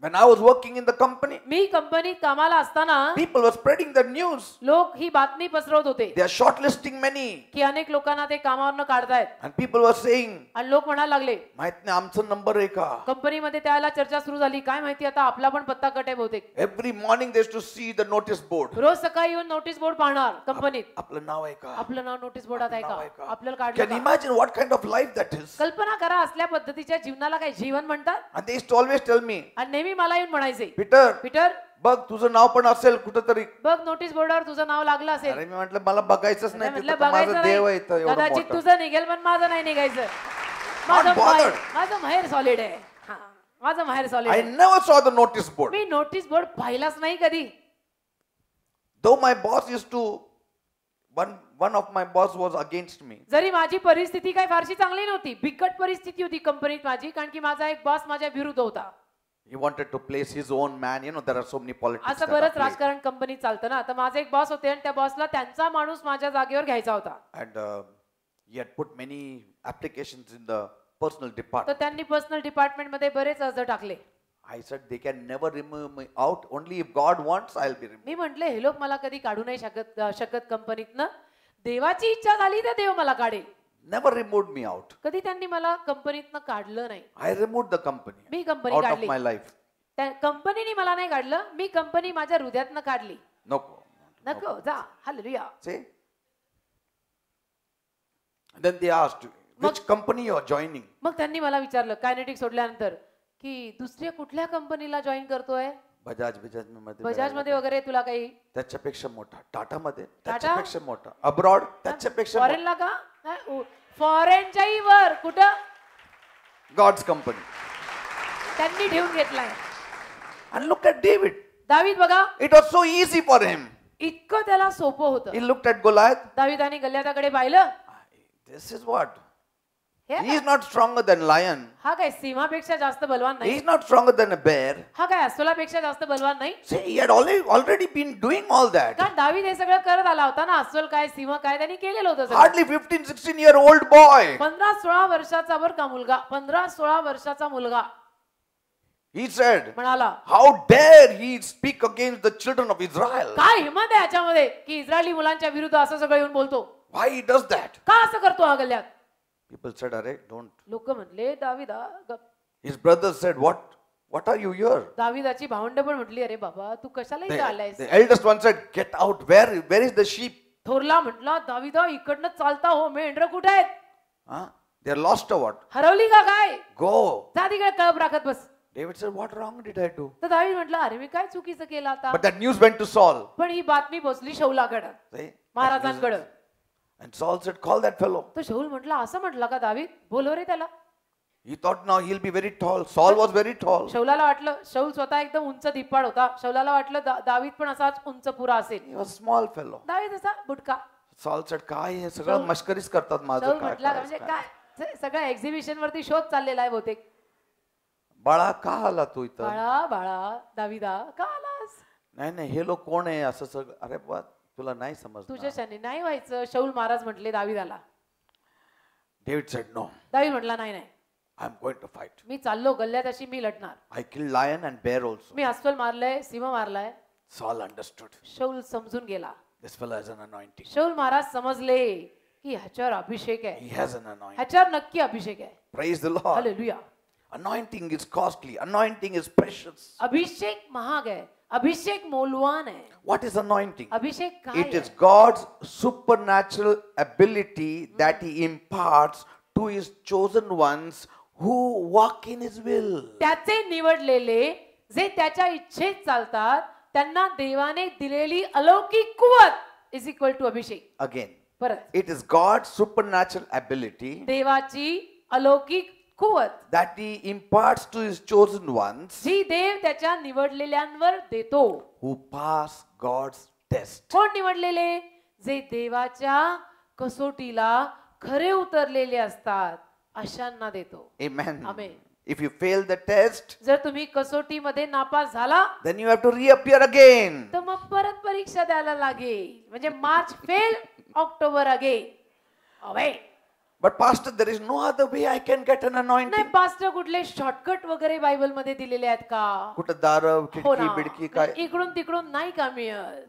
When I was working in the company, मी कंपनीत कामाला असताना people were spreading the news. लोक ही बातमी पसरवत होते They are shortlisting many. की अनेक लोकांना ते कामावरनं काढतायत. And people were saying, आणि लोक म्हणायला लागले, माहित नाही आमचा नंबर आहे का? कंपनीमध्ये त्याला चर्चा सुरू झाली, काय माहिती आता आपला पण पत्ता कट आहे बहुतेक. Every morning they used to see the notice board. रोज सकाळी येऊन नोटीस बोर्ड पाहणार कंपनीत. आपलं नाव आहे का? आपलं नाव नोटीस बोर्डात आहे नाव आहे का, का? आपल्याला Can काढलं you का? imagine what kind of life that is? कल्पना करा असल्या पद्धतीच्या जीवनाला काय जीवन म्हणतात. And they used to always tell me, आणि नेहमी मला येऊन म्हणायचे, Peter, पीटर बघ तुझं नाव पण असेल कुठंतरी. बघ नोटीस बोर्डावर तुझं नाव लागलं असेल. अरे मी म्हटलं मला बघायचंच नाही, म्हटलं तिथं तर बघायचं माझं देव आहे नाही, इथं एवढं कदाचित मोठं. तुझं निघेल पण माझं नाही निघायचं. bothered. माझं माहेर सॉलिड आहे. हा, माझं माहेर सॉलिड I आहे. never saw the notice board. मी नोटीस बोर्ड पाहिलाच नाही कधी. Though my boss used to, one of my boss was against me. जरी माझी परिस्थिती काही फारशी चांगली नव्हती, बिकट परिस्थिती होती कंपनीत माझी, कारण की माझा एक बॉस माझ्या विरुद्ध होता. He wanted to place his own man. You know, there are so many politics. असं बरंच राजकारण कंपनीत चालतं ना. तर माझे एक बॉस होते आणि त्या बॉसला त्यांचा माणूस माझ्या जागेवर घ्यायचा होता. And he had put many applications in the personal department. तर त्यांनी पर्सनल डिपार्टमेंट मध्ये बरेच अर्ज टाकले. I said they can never remove me out. Only if God wants, I'll be removed. मी म्हटले हे लोक मला कधी काढू नाही शकत कंपनीतनं. देवाची इच्छा झाली तर देव मला काढेल. Never removed me out. कधी त्यांनी मला कंपनीतनं काढलं नाही. I removed the company me company out of काढली. my life. त्या कंपनीने मला नाही काढलं, मी कंपनी माझ्या हृदयातनं काढली. नको जा. Hallelujah. See? Then they asked, which company you are joining? मग त्यांनी मला विचारलं कायनेटिक सोडल्यानंतर की दुसऱ्या कुठल्या कंपनीला जॉईन करतोय. बजाज बजाज मध्ये वगैरे तुला काही. त्याच्यापेक्षा मोठा टाटा मध्ये टाटा? त्याच्यापेक्षा मोठा अब्रॉड त्याच्यापेक्षा फॉरेनला का. फॉरेनच्याही वर कुठं. God's company. त्यांनी ठेवून घेतलाय. And look at David. दावीद बघा, It was so easy for him. इतकं त्याला सोपं होतं. He looked at Goliath. दावीदाने गल्ल्याताकडे पाहिलं. This is what? हे He is not stronger than lion. हा काय सिंहापेक्षा जास्त बलवान He नाही. is not stronger than a bear. हा काय अस्वलापेक्षा जास्त बलवान नाही. See, he had already been doing all that. कारण दावीद हे सगळं करत आला होता ना. अस्वल काय सिंह काय त्यांनी केलेलं होतं सगळं. Hardly 15-16-year-old boy. 15-16 वर्षाचा बर का मुलगा. 15-16 वर्षाचा मुलगा He said, म्हणाला, how dare he speak against the children of Israel? काय हिंमत आहे याच्यामध्ये की इस्रायली मुलांच्या विरुद्ध असं सगळं येऊन बोलतो. Why he does that? का असं करतो हा गल्ल्यात. People said, Arey, don't. लोक म्हणले दावीदा गप. His brothers said, what are you here? दावीदाची भावंड पण म्हटली अरे बाबा तू कशाला इथे आलायस. The eldest one said, get out. Where is the sheep? थोरला म्हटला दावीदा इकडनं चालता हो, मेंढरं कुठे आहेत. Huh? They are lost or what? हरवली का काय. Go. जा तिकडे कळप राखत बस. David said, what wrong did I do? तर दावीद म्हटला अरे मी काय चुकीचं केलं आता. But that news went to Saul. पण ही बातमी पोहोचली शौलाकडे, See? महाराजांकडे. And Saul said, call that fellow. तर शौल म्हटला असं म्हटलं का दावीद, बोलव रे त्याला. He thought now he'll be very tall. Saul was very tall. शौलाला वाटलं, शौल स्वतः एकदम उंच धिप्पाड होता. शौलाला वाटलं दावीद पण असाच उंच पुरा असेल. He was a small fellow. दावीद असा बुटका. Saul said, काय हे सगळं मस्करीच करतात माझं शौल काय म्हटला म्हणजे करायचं? काय सगळ्या एक्झिबिशन वरती शोध चाललेला आहे बहुतेक. बाळा का आला तू इथं? बाळा बाळा दावीदा का आलास. नाही हे लोक कोण आहे असं सगळं. अरे बा तुला नाही समजलं. तुझ्याशाने नाही व्हायचं. शौल महाराज म्हटले दावीदाला. David said, no. दावीद म्हटला नाही नाही I'm going to fight. मी चाललो गल्ल्यात अशी मी लढणार. I killed lion and bear also. मी अस्वल मारलंय, सिंह मारलाय. Saul understood. शौल समजून गेला. This fellow has an anointing. शौल Maharaj समजले की ह्याच्यावर अभिषेक आहे. He has an anointing. ह्याच्यावर नक्की अभिषेक आहे. Praise the Lord. Hallelujah. Anointing is costly. Anointing is precious. अभिषेक महाग आहे. अभिषेक मौल्यवान आहे. What is anointing? अभिषेक काय It is आहे? God's supernatural ability that He imparts to His chosen ones who walk in His will. त्याचे निवडलेले जे त्याच्या इच्छेत चालतात त्यांना देवाने दिलेली अलौकिक कुवत is equal to Abhishek. Again, परत it is God's supernatural ability देवाची अलौकिक कुवत that He imparts to His chosen ones जी देव त्याच्या निवडलेल्यांवर देतो. who pass God's test. कोण निवडलेले? जे देवाच्या कसोटीला खरे उतरलेले असतात अशांना देतो. Amen. Amen. If you fail the test, जर तुम्ही कसोटीमध्ये नापास झाला then you have to reappear again. तर मग परत परीक्षा द्यायला लागेल. म्हणजे March fail, October again. Away But pastor, there is no other way I can get an नाही anointing. पास्टर कुठले शॉर्टकट वगैरे बायबल मध्ये दिलेले आहेत का? कुठं दारं, हो खिडकी ना. बिडकी काय? इकडून तिकडून नाही का मिळत?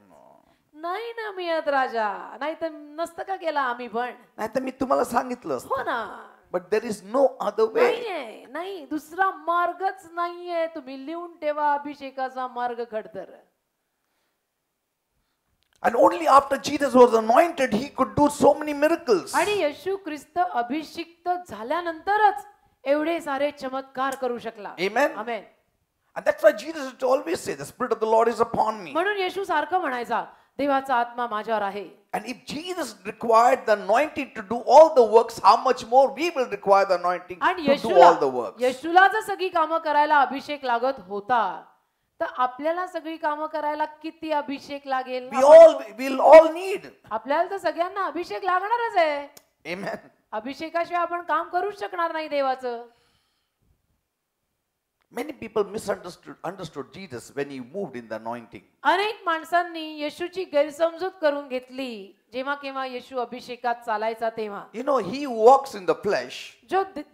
नाही ना मिळत राजा. नाही तर नसतं का केला आम्ही पण? नाही तर मी तुम्हाला सांगितलं. हो ना. But there is no other way. नाहीये, नाही दुसरा मार्गच नाहीये. तुम्ही लिहून ठेवा अभिषेकाचा मार्ग खडतर. And only after Jesus was anointed, He could do so many miracles. आणि येशू ख्रिस्त अभिषिक्त झाल्यानंतरच एवढे सारे चमत्कार करू शकला. Amen. Amen. And that's why Jesus used to always say, the Spirit of the Lord is upon me. म्हणून येशू सारखं म्हणायचा देवाचा आत्मा माझ्यावर आहे. And if Jesus required the anointing to do all the works, how much more we will require the anointing आणि to do all the works. येशूला जर सगळी कामं करायला अभिषेक लागत होता तर आपल्याला सगळी कामं करायला किती अभिषेक लागेल? We'll all need. आपल्याला तर सगळ्यांना अभिषेक लागणारच आहे. Amen. अभिषेकाशिवाय आपण काम करूच शकणार नाही देवाचं. Many people understood Jesus when He moved in the anointing. अनेक माणसांनी येशूची गैरसमजूत करून घेतली जेव्हा केव्हा येशू अभिषेकात चालायचा तेव्हा. You know, he who walks in the flesh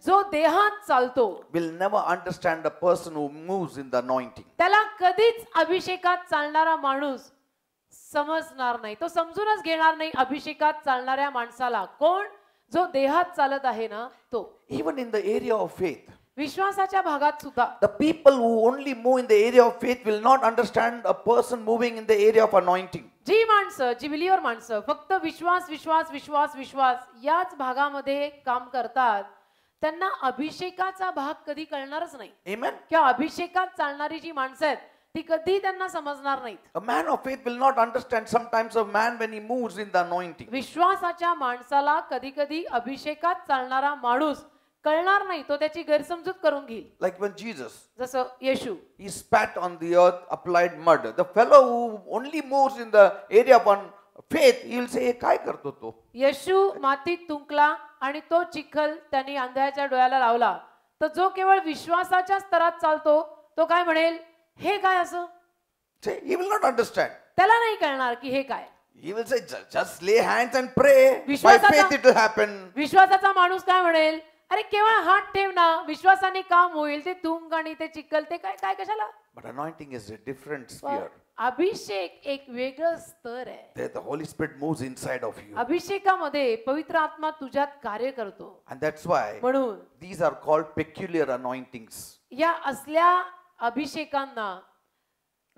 जो देहात चालतो will never understand a person who moves in the anointing. त्याला कधीच अभिषेकात चालणारा माणूस समजणार नाही. तो समजूनच घेणार नाही अभिषेकात चालणाऱ्या माणसाला. कोण? जो देहात चालत आहे ना तो. Even in the area of faith, विश्वासाच्या भागात सुद्धा the people who only move in the area of faith will not understand a person moving in the area of anointing. जी माणसं, जी बिलीवर माणसं फक्त विश्वास विश्वास विश्वास विश्वास याच भागामध्ये काम करतात त्यांना अभिषेकाचा भाग कधी कळणारच नाही. Amen. किंवा अभिषेकात चालणारी जी माणसं आहेत ती कधी त्यांना समजणार नाहीत. A man of faith will not understand sometimes a man when he moves in the anointing. विश्वासाच्या माणसाला कधी कधी अभिषेकात चालणारा माणूस कळणार नाही. तो त्याची गैरसमजूत करून घेईल. Like when Jesus, जसं येशू he spat on the earth, applied mud. The fellow who only moves in the area of faith, he will say, काय करतो तो? येशू मातीत तुंकला आणि तो चिखल त्यांनी आंधळ्याच्या डोळ्याला लावला. तर जो केवळ विश्वासाच्या स्तरात चालतो तो काय म्हणेल? हे काय असं? Say, he will not understand. त्याला नाही कळणार की हे काय. He will say, just lay hands and pray. By विश्वासाचा- faith it will happen. विश्वासाचा माणूस काय म्हणेल? अरे केवळ हात ठेव ना, विश्वासाने काम होईल. ते तुंक आणि ते चिखल ते काय काय कशाला? But anointing is a different sphere. अभिषेक एक वेगळं स्तर आहे. There the Holy Spirit moves inside of you. अभिषेकामध्ये पवित्र आत्मा तुझ्यात कार्य करतो. And that's why म्हणून these are called peculiar anointings. या असल्या अभिषेकांना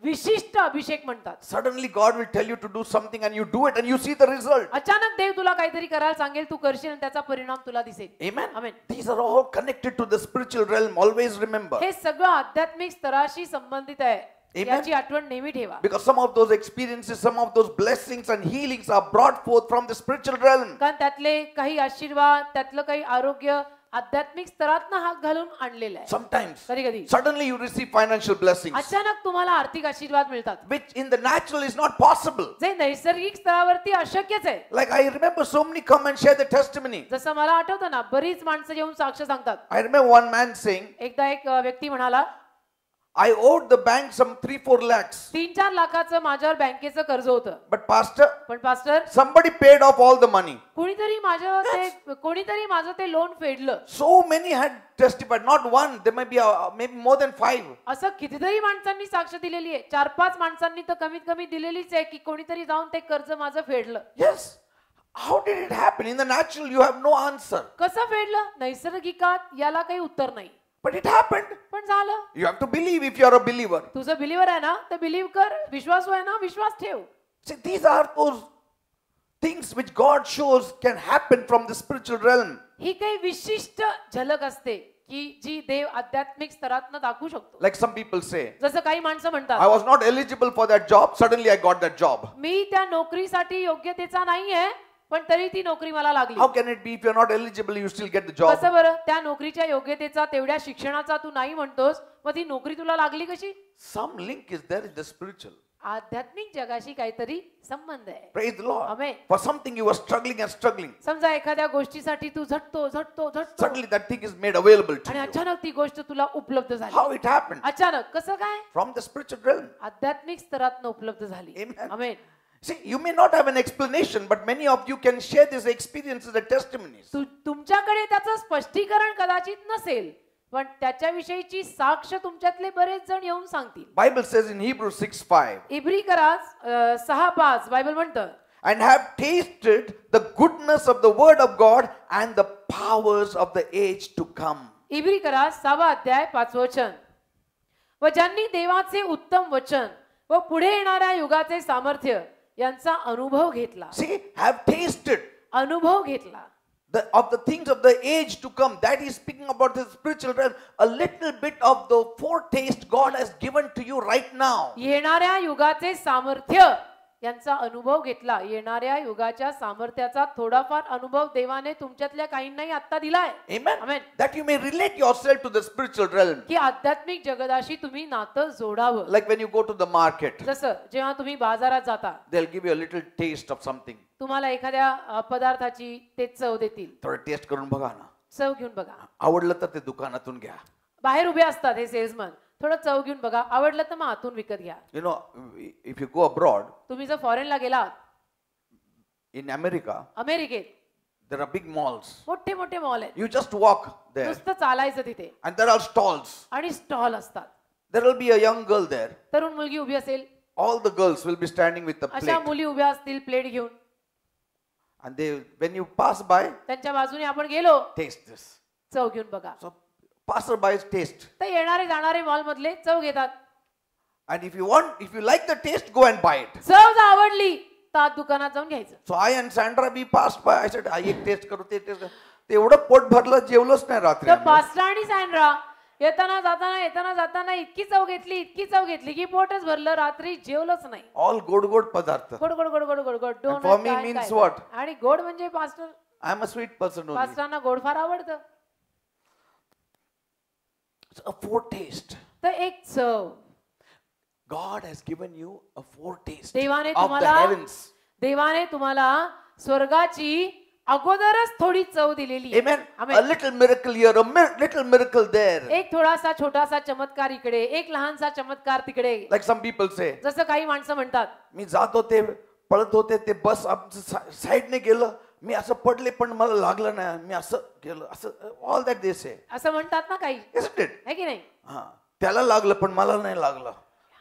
विशिष्ट अभिषेक म्हणतात. Suddenly God will tell you to do something and you do it and you see the result. अचानक देव तुला काहीतरी करायला सांगेल, तू करशील आणि त्याचा परिणाम तुला दिसेल. Amen. Amen. These are all connected to the spiritual realm. Always remember. हे सगळं आध्यात्मिक स्तराशी संबंधित आहे. Amen. याची आठवण नेहमी ठेवा. Because some of those experiences, some of those blessings and healings are brought forth from the spiritual realm. कारण त्यातले काही आशीर्वाद, त्यातलं काही आरोग्य आध्यात्मिक स्तरातनं हात घालून आणलेलं आहे. Sometimes, कधी कधी suddenly you receive financial blessings, अचानक तुम्हाला आर्थिक आशीर्वाद मिळतात which in the natural is not possible. जे नैसर्गिक स्तरावरती अशक्यच आहे. Like I remember so many come and share the testimony. जसं मला आठवतं ना, बरीच माणसं येऊन साक्ष सांगतात. I remember one man saying, एकदा एक व्यक्ती म्हणाला, I owed the bank some 3-4 lakhs. 3-4 लाखाचं माझ्यावर बँकेचं कर्ज होतं. But pastor, पण pastor somebody paid off all the money. कोणीतरी माझं ते लोन फेडलं. So many had testified, not one, there may be maybe more than 5. असं कितीतरी माणसांनी साक्ष दिलेली आहे. 4-5 माणसांनी तर कमीत कमी दिलेलीच आहे की कोणीतरी जाऊन ते कर्ज माझं फेडलं. Yes. How did it happen? In the natural, you have no answer. कसं फेडलं? नैसर्गिकात याला काही उत्तर नाही. But it happened. पण झालं. You have to believe if you are a believer. तुझं बिलीवर आहे ना तर बिलीव्ह कर, विश्वासू आहे ना विश्वास ठेव. See, these are those things which God shows can happen from the spiritual realm. ही काही विशिष्ट झलक असते की जी देव आध्यात्मिक स्तरातनं दाखवू शकतो. Like some people say, जसं काही माणसं I म्हणतात was not eligible for that job, suddenly I got that job. मी त्या नोकरीसाठी योग्यतेचा नाहीये पण तरी ती नोकरी मला लागली. How can it be if you're not eligible, you still get the job? कसं बरं, त्या नोकरीच्या योग्यतेचा तेवढ्या शिक्षणाचा तू नाही म्हणतोस, मग ती नोकरी तुला लागली कशी? Some link is there in the spiritual. आध्यात्मिक जगाशी काहीतरी संबंध आहे. Praise the Lord. Amen. For something you were struggling and struggling. समजा एखाद्या गोष्टीसाठी तू झटतो Suddenly that thing is made available to आणि you. अचानक ती गोष्ट तुला उपलब्ध झाली. How it happened? अचानक कसं काय? From the spiritual realm. आध्यात्मिक स्तरातनं उपलब्ध झाली. Amen. Amen. See, you may not have an explanation, but many of you can share these experiences and testimonies. तुमच्याकडे त्याचं स्पष्टीकरण कदाचित नसेल पण त्याच्याविषयीची साक्ष तुमच्यातले बरेच जण येऊन सांगतील. Bible says in Hebrews 6:5, इब्री करा 6:5 बायबल म्हणतं, and have tasted the goodness of the word of God and the powers of the age to come. इब्री करा 6 अध्याय 5 वचन. व ज्यांनी देवाचे उत्तम वचन व पुढे येणाऱ्या युगाचे सामर्थ्य यांचा अनुभव घेतला. See, have tasted अनुभव घेतला. of the things of the age to come. That is speaking about the spiritual realm. A little bit of the foretaste God has given to you right now. येणाऱ्या युगाचे सामर्थ्य यांचा अनुभव घेतला. येणाऱ्या युगाच्या सामर्थ्याचा थोडाफार अनुभव देवाने तुमच्यातल्या काहींनाही आता दिलाय. Amen. Amen. That you may relate yourself to the spiritual realm. की आध्यात्मिक जगदाशी तुम्ही नातं जोडावं. Like when you go to the market, जसं जेव्हा तुम्ही बाजारात जाता they'll give you a little taste of something. तुम्हाला एखाद्या पदार्थाची ते चव देतील. थोडं टेस्ट करून बघा ना. चव घेऊन बघा. आवडलं तर ते दुकानातून घ्या. बाहेर उभे असतात हे सेल्समन. थोडं चव घेऊन बघा, आवडलं तर मग आतून विकत घ्या. You know, if you go abroad, तुम्ही जर फॉरेनला गेलात, in America, अमेरिकेत there are big malls. मोठे मोठे मॉल आहेत. You just walk there, नुसतं चालायचं तिथे and there are stalls. आणि स्टॉल असतात. There will be a young girl there. तरुण मुलगी उभी असेल, All the girls will be standing with a अशा plate. मुली उभ्या असतील प्लेट घेऊन. And they, when you pass by, त्यांच्या बाजूने आपण गेलो, taste this. चव घेऊन बघा. So passerbys taste. तर येणारे जाणारे मॉल मधले चव घेतात. And if you like the taste, go and buy it. चव जर आवडली तर दुकानात जाऊन घ्यायचं. So I and Sandra, we passed by. I said, एक टेस्ट करू, ते टेस्ट. ते एवढं पोट भरलं, जेवलंच नाही रात्री. तर पास्टा आणि सँड्रा येताना जाताना इतकी चव घेतली की पोटच भरलं, रात्री जेवलंच नाही. All गोड पदार्थ. गोड And for me means what? आणि गोड म्हणजे pastor, I am a sweet person only. पास्टरांना गोड फार आवडतं. A foretaste. तर एक चव God has given you a foretaste देवाने of the तुम्हाला heavens. देवाने तुम्हाला स्वर्गाची अगोदरच थोडी चव दिलेली आहे. Amen. Amen. A little miracle here, little miracle there. एक थोडासा छोटासा चमत्कार इकडे, एक लहानसा चमत्कार तिकडे. Like some people say, जसं काही माणसं म्हणतात, मी जात होते, पळत होते, ते बस आमचं साईडने गेलं, मी असं पडले पण मला लागलं नाही, मी असं केलं, असं ऑल दॅट दे से. असं म्हणतात ना काही, Isn't it? है की नाही? हा, त्याला लागलं पण मला नाही लागलं,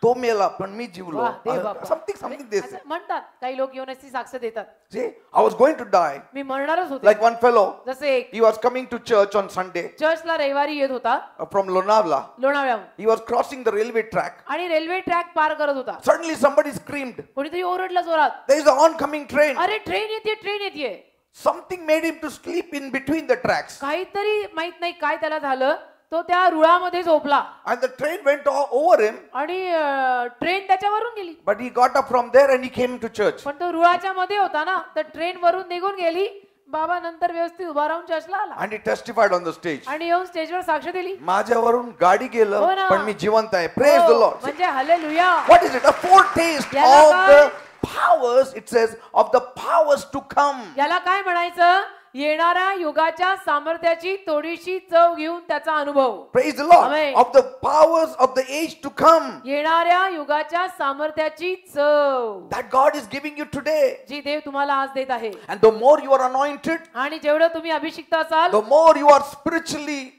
तो मेला पण मी जीवलो. वाह, देव बाप्पा. Something they say. असं म्हणतात काही लोक येऊन अशी साक्ष देतात. See, I was going to die. मी मरणारच होते. Like one fellow, जसे एक he was coming to church on Sunday चर्चला रविवारी येत होता from Lonavala. लोणावळ्याहून He was crossing the railway track. आणि रेल्वे ट्रॅक पार करत होता. Suddenly somebody screamed, कोणीतरी ओरडलं जोरात, there is an oncoming train. अरे ट्रेन येते. Something made him to sleep in between the tracks. काहीतरी माहित नाही काय त्याला झालं, तो त्या रुळामध्ये झोपला And the train went over him. आणि ट्रेन त्याच्यावरून गेली. But he got up from there and he came to church. पण तो रुळाच्या मध्ये होता ना, तर ट्रेन वरून निघून गेली. बाबा नंतर व्यवस्थित उभा राहून चर्चला आला And he testified on the stage. आणि येऊन स्टेजवर साक्ष दिली. माझ्यावरून गाडी हो गेलं ना. पण मी जिवंत आहे. Praise the Lord. म्हणजे hallelujah. What is it? A foretaste याला of काय? the powers, it says, of the powers to come. याला काय म्हणायचं? येणाऱ्या युगाच्या सामर्थ्याची थोडीशी चव घेऊन त्याचा अनुभव. Praise the Lord. Amen. Of the powers of the age to come. येणाऱ्या युगाच्या सामर्थ्याची चव That God is giving you today. जी देव तुम्हाला आज देत आहे. And the more you are anointed, आणि जेवढं तुम्ही अभिषिक्त असाल the more you are spiritually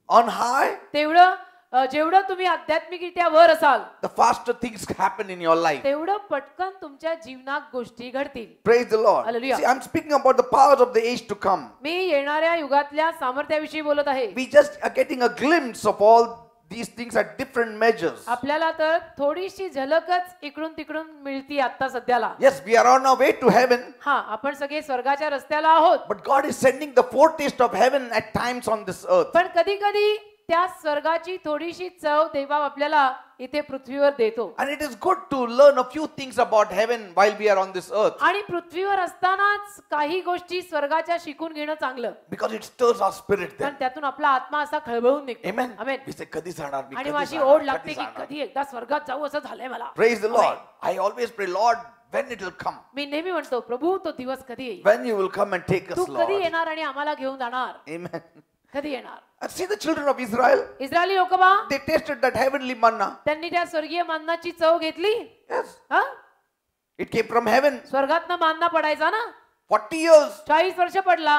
on high, तेवढं जेवढं तुम्ही आध्यात्मिकरित्या वर असाल the faster things happen in your life. तेवढं पटकन तुमच्या जीवनात गोष्टी घडतील. Praise the Lord. Hallelujah. See, I'm speaking about the powers of the age to come. मी येणाऱ्या युगातल्या सामर्थ्याविषयी बोलत आहे. We just are getting a glimpse of all these things at different measures. आपल्याला तर थोडीशी झलकच इकडून तिकडून मिळती आता सध्याला. Yes, we are on our way to heaven, हा, आपण सगळे स्वर्गाच्या रस्त्याला आहोत. but God is sending the foretaste of heaven at times on this earth. पण कधी कधी त्या स्वर्गाची थोडीशी चव देवा आपल्याला इथे पृथ्वीवर देतो. And it is good to learn a few things about heaven while we are on this earth, आणि पृथ्वीवर असतानाच काही गोष्टी स्वर्गाच्या शिकून घेणं चांगलं. because it stirs our spirit कारण then. त्यातून आपला आत्मा असा खळबळून निघतो. Amen. Amen. We say, "Kadi जाणार मी, आणि कधी माझी जाणार, ओढ लागते कधी की जाणार." कधी एकदा स्वर्गात जाऊ असं झालंय मला. Praise the amen. Lord. I always pray, Lord, when it will come, मी नेहमी म्हणतो प्रभू तो दिवस कधी येईल. when you will come and take Tu us, कधी Lord. येणार आणि आम्हाला घेऊन जाणार. Amen. कधी येणार. And see the children of Israel, Israeli लोक बा they tasted that heavenly manna. त्यांनी त्या स्वर्गीय मान्नाची चव घेतली. Yes, हा, it came from heaven. स्वर्गातनं मान्ना पडायचा ना. 40 years. 40 वर्ष पडला.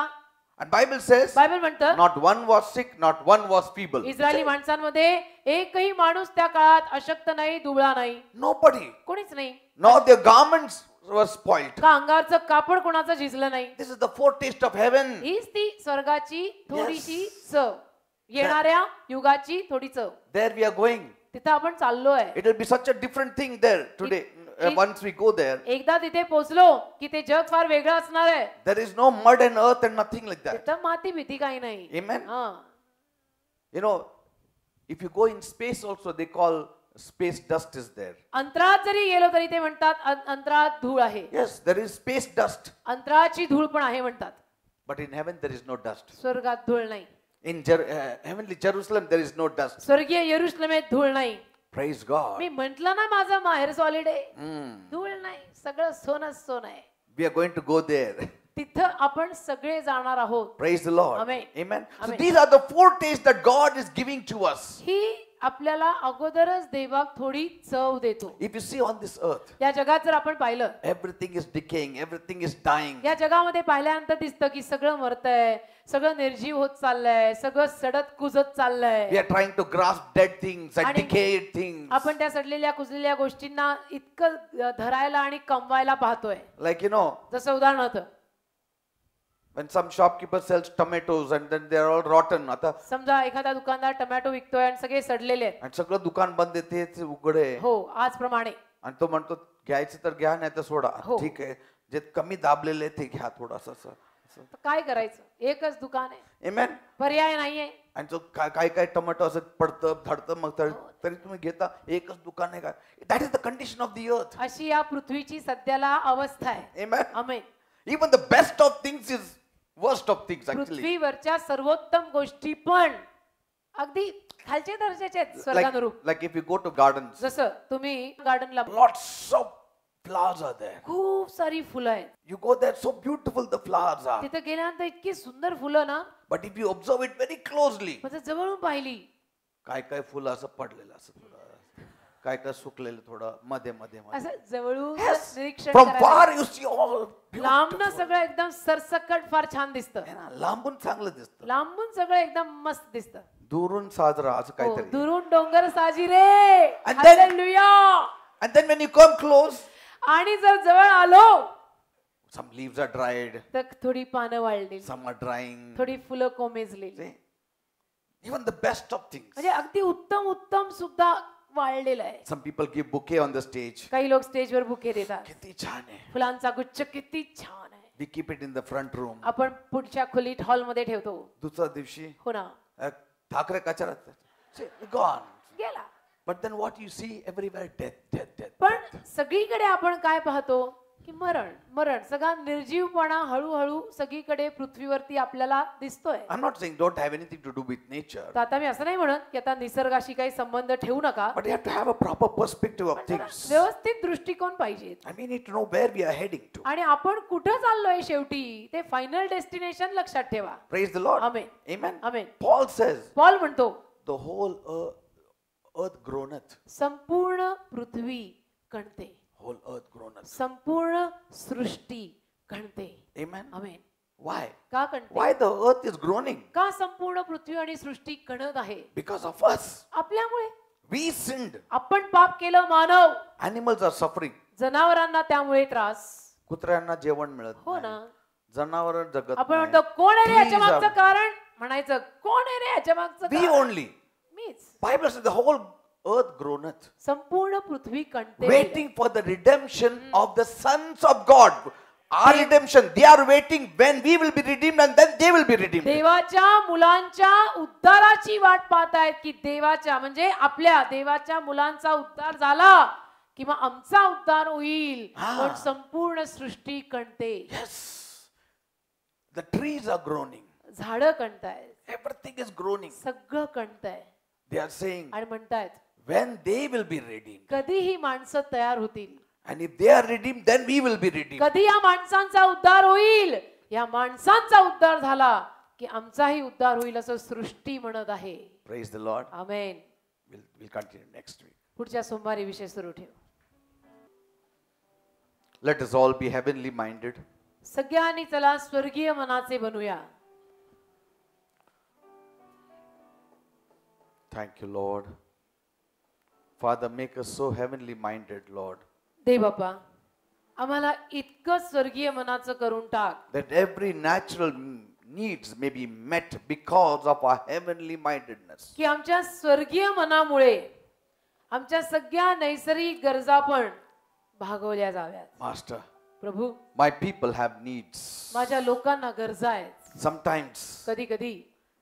And Bible says, बायबल म्हणतं not one was sick, not one was feeble. Israeli माणसांमध्ये एकही माणूस त्या काळात अशक्त नाही, दुबळा नाही, Nobody. कोणीच नाही. Nor their garments were spoiled. का अंगावरचं कापड कोणाचं झिजलं नाही. This is the foretaste of heaven. हीच ती स्वर्गाची थोडीशी चव, येणाऱ्या युगाची थोडी चव. There we are going. तिथं आपण चाललोय. It will be such a different thing there today. Once we go there, एकदा तिथे पोहोचलो की ते जग फार वेगळं असणार आहे. there is no mud and earth and nothing like that. तिथं माती भीती काही नाही. Amen. हा. You know, if you go in space also, they call space dust is there. अंतराळात जरी गेलो तरी ते म्हणतात अंतराळात धूळ आहे. Yes, there is space dust. अंतराळाची धूळ पण आहे म्हणतात. But in heaven there is no dust. स्वर्गात धूळ नाही. In heavenly Jerusalem there is no dust. स्वर्गीय यरुशलेमेत धूळ नाही. Praise God. मी म्हंटल ना माझं माहेर सॉलिड आहे. Mm. धूळ नाही, सगळं सोनच सोन आहे. We are going to go there. तिथं आपण सगळे जाणार आहोत. Praise the Lord. Amen. Amen. So Amen. these are the foretastes that God is giving to us. ही आपल्याला अगोदरच देवा थोडी चव देतो. If you see on this earth, या जगात जर आपण पाहिलं, everything is decaying, everything is dying. या जगामध्ये पाहिल्यानंतर दिसतं की सगळं मरतंय, सगळं निर्जीव होत चाललंय, सगळं सडत कुजत चाललंय. We are trying to grasp dead things and आणि decayed things. आपण त्या सडलेल्या कुजलेल्या गोष्टींना इतकं धरायला आणि कमवायला पाहतोय. Like, you know, जसं उदाहरणार्थ when some shopkeeper sells tomatoes and then they are all rotten. आता समजा एखादा दुकानदार टोमॅटो विकतोय आणि सगळे सडलेले आहेत. आणि सगळं दुकान बंद आहे, तेच उघड आहे. हो, आजप्रमाणे. आणि तो म्हणतो घ्यायचं तर घ्या, नाही तर सोडा. हो. ठीक आहे, जे कमी दाबलेले ते घ्या थोडंसं असं. तर काय करायचं, एकच दुकान आहे, Amen. पर्याय नाहीये. आणि तो काय काय टोमॅटो असं पडतं धडतं, मग तरी तुम्ही घेता. एकच दुकान आहे का? That is the condition of the earth. अशी या पृथ्वीची सध्याला अवस्था आहे. Amen. Amen. Even the best of things is worst of things actually. पृथ्वीवरच्या सर्वोत्तम गोष्टी पण अगदी खालच्या दर्जाच्या आहेत स्वर्गानुरूप. Like if you go to gardens, जसं तुम्ही गार्डनला lots of flowers are there. खूप सारी फुलं आहेत. You go there, so beautiful the flowers are. तिथे गेल्यानंतर इतकी सुंदर फुलं ना. But if you observe it very closely, म्हणजे जवळून पाहिली, काय काय फुलं असं पडलेलं असं थोडं, काय काय सुकलेलं थोडं मध्ये मध्ये मध्ये. असं जवळून निरीक्षण From करायला. far you see all लांबनं beautiful. सगळं एकदम सरसकट फार छान दिसतं. है ना, लांबून चांगलं दिसतं, लांबून सगळं एकदम मस्त दिसतं. दुरून साजरा असं हो, काहीतरी. दुरून डोंगर साजिरे. And then- hallelujah. And then when you come close, आणि जर जवळ आलो some leaves are dried, तर थोडी पानं वाळली, some are drying. थोडी फुलं कोमेजली. See? Even the best of things. म्हणजे अगदी उत्तम उत्तम सुद्धा वाळलेलं आहे. Some people give bouquet on the stage. काही लोक स्टेजवर बुके देतात. किती छान आहे. फुलांचा गुच्छ किती छान आहे. We keep it in the front room. आपण पुढच्या खोलीत हॉलमध्ये ठेवतो. दुसऱ्या दिवशी हो ना, ठाकरे कचऱ्यात. Gone. गेला. But then what you see everywhere, death, death, death. पण सगळीकडे आपण काय पाहतो की मरण मरण, सगळा निर्जीवपणा हळूहळू सगळीकडे पृथ्वीवरती आपल्याला दिसतोय. I'm not saying don't have anything to do with nature. तर आता मी असं नाही म्हणत की आता निसर्गाशी काही संबंध ठेवू नका, But you have to have a proper perspective of things. व्यवस्थित दृष्टिकोन पाहिजे. And we need to know where we are heading to. आणि आपण कुठं चाललोय शेवटी ते फायनल डेस्टिनेशन लक्षात ठेवा. Praise the Lord. Amen. Amen. Amen. Paul says, Paul म्हणतो the whole earth groaneth. संपूर्ण पृथ्वी कणते, Whole earth groaneth. संपूर्ण सृष्टी कणते. Amen. आमेन. Why? का कणते? Why the earth is groaning? का संपूर्ण पृथ्वी आणि सृष्टी कणत आहे? Because of us. आपल्यामुळे. We sinned. आपण पाप केलं. मानव. Animals are suffering. जनावरांना त्यामुळे त्रास. कुत्र्यांना जेवण मिळत हो नाही. ना. जनावर जगत आपण नाही. म्हणतो कोण आहे रे याच्या Trees are- मागचं कारण? म्हणायचं कोण आहे रे याच्या मागचं We कारण? only. मीच. Bible says the whole earth groaneth, संपूर्ण पृथ्वी कणते. waiting for the redemption of the sons of God. Our redemption, they are waiting when we will be redeemed and then they will be redeemed. देवाच्या मुलांच्या उद्धाराची वाट पाहतायत की देवाच्या म्हणजे आपल्या देवाच्या मुलांचा उद्धार झाला की मग आमचा उद्धार होईल. पण संपूर्ण सृष्टी कणते. Yes. The trees are groaning. झाडं कणतायत. Everything is groaning. सगळं कणतंय. They are saying आणि म्हणतायत when they will be redeemed. कधी ही माणसं तयार होतील. And if they are redeemed, then we will be redeemed. कधी या माणसांचा उद्धार होईल. या माणसांचा उद्धार झाला की आमचाही उद्धार होईल असं सृष्टी म्हणत आहे. Praise the Lord. Amen. We'll continue next week. पुढच्या सोमवारी विषय सुरू ठेवू. Let us all be heavenly minded. सगळ्यांनी चला स्वर्गीय मनाचे बनूया. Thank you, Lord. Father, make us so heavenly minded, Lord, दे बाप्पा आम्हाला इतकं स्वर्गीय मनाचं करून टाक that every natural needs may be met because of our heavenly mindedness. की आमच्या स्वर्गीय मनामुळे आमच्या सगळ्या नैसर्गिक गरजा पण भागवल्या जाव्यात. Master, Prabhu my people have needs. माझ्या लोकांना गरजा आहेत. Sometimes कधी कधी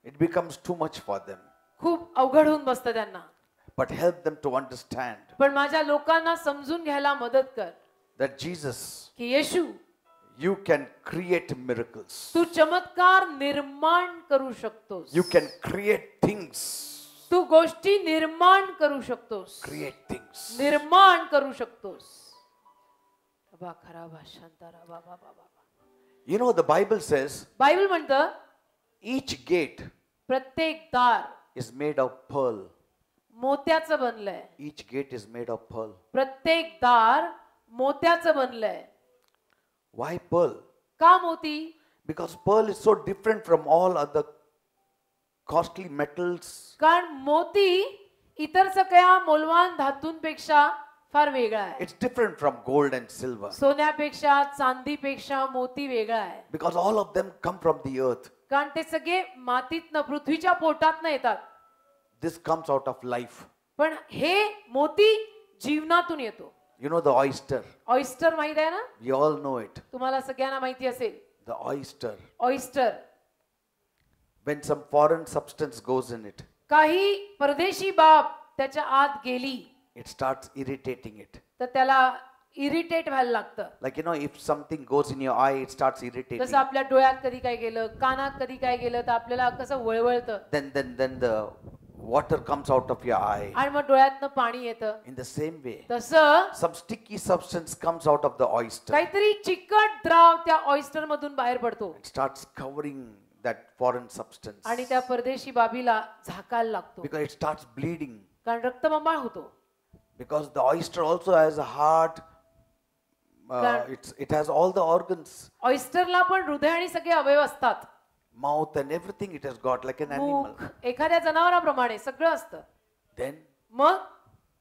it becomes too much for them, खूप अवघड होऊन बसतं त्यांना. but help them to understand पण माझ्या लोकांना समजून घ्यायला मदत कर that Jesus, की येशू you can create miracles. तू चमत्कार निर्माण करू शकतोस. You can create things. तू गोष्टी निर्माण करू शकतोस. Create things. निर्माण करू शकतोस. बाबा खराब शांतारा बाबा बाबा. You know, the Bible says Bible म्हणतं each gate प्रत्येक दार is made of pearl. मोत्याचं बनलंय. Each gate is made of pearl. प्रत्येक दार मोत्याचं बनलंय. Why pearl? का मोती? Because pearl is so different from all other costly metals. कारण मोती इतर सगळ्या मौल्यवान धातूंपेक्षा फार वेगळा आहे. It's different from gold and silver. सोन्यापेक्षा चांदीपेक्षा मोती वेगळा आहे. Because all of them come from the earth. कारण ते सगळे मातीतनं पृथ्वीच्या पोटातनं येतात. This comes out of life. पण हे मोती जीवनातून येतो. You know the oyster. Oyster माहित आहे ना? We all know it. तुम्हाला सगळ्यांना माहिती असेल. The oyster. Oyster When some foreign substance goes in it, काही परदेशी बाब त्याच्या आत गेली it starts irritating it. तर त्याला इरिटेट व्हायला लागतं. Like, you know, if something goes in your eye, it starts irritating. जसं आपल्या डोळ्यात कधी काय गेलं, कानात कधी काय गेलं तर आपल्याला कसं वळवळतं. Then the water comes out of your eye. आणि मग डोळ्यातनं पाणी येतं. In the same way, तसं some sticky substance comes out of the oyster. काहीतरी चिकट द्राव त्या ऑयस्टर मधून बाहेर पडतो It starts covering that foreign substance. आणि त्या परदेशी बाबीला झाकायला लागतो. Because it starts bleeding. कारण रक्तबंबाळ होतो. Because the oyster also has a heart. It has all the organs. ऑयस्टरला पण हृदय आणि सगळे अवयव असतात. Mouth and everything it has got like an animal. मुख एखाद्या जनावराप्रमाणे सगळं असतं. Then मग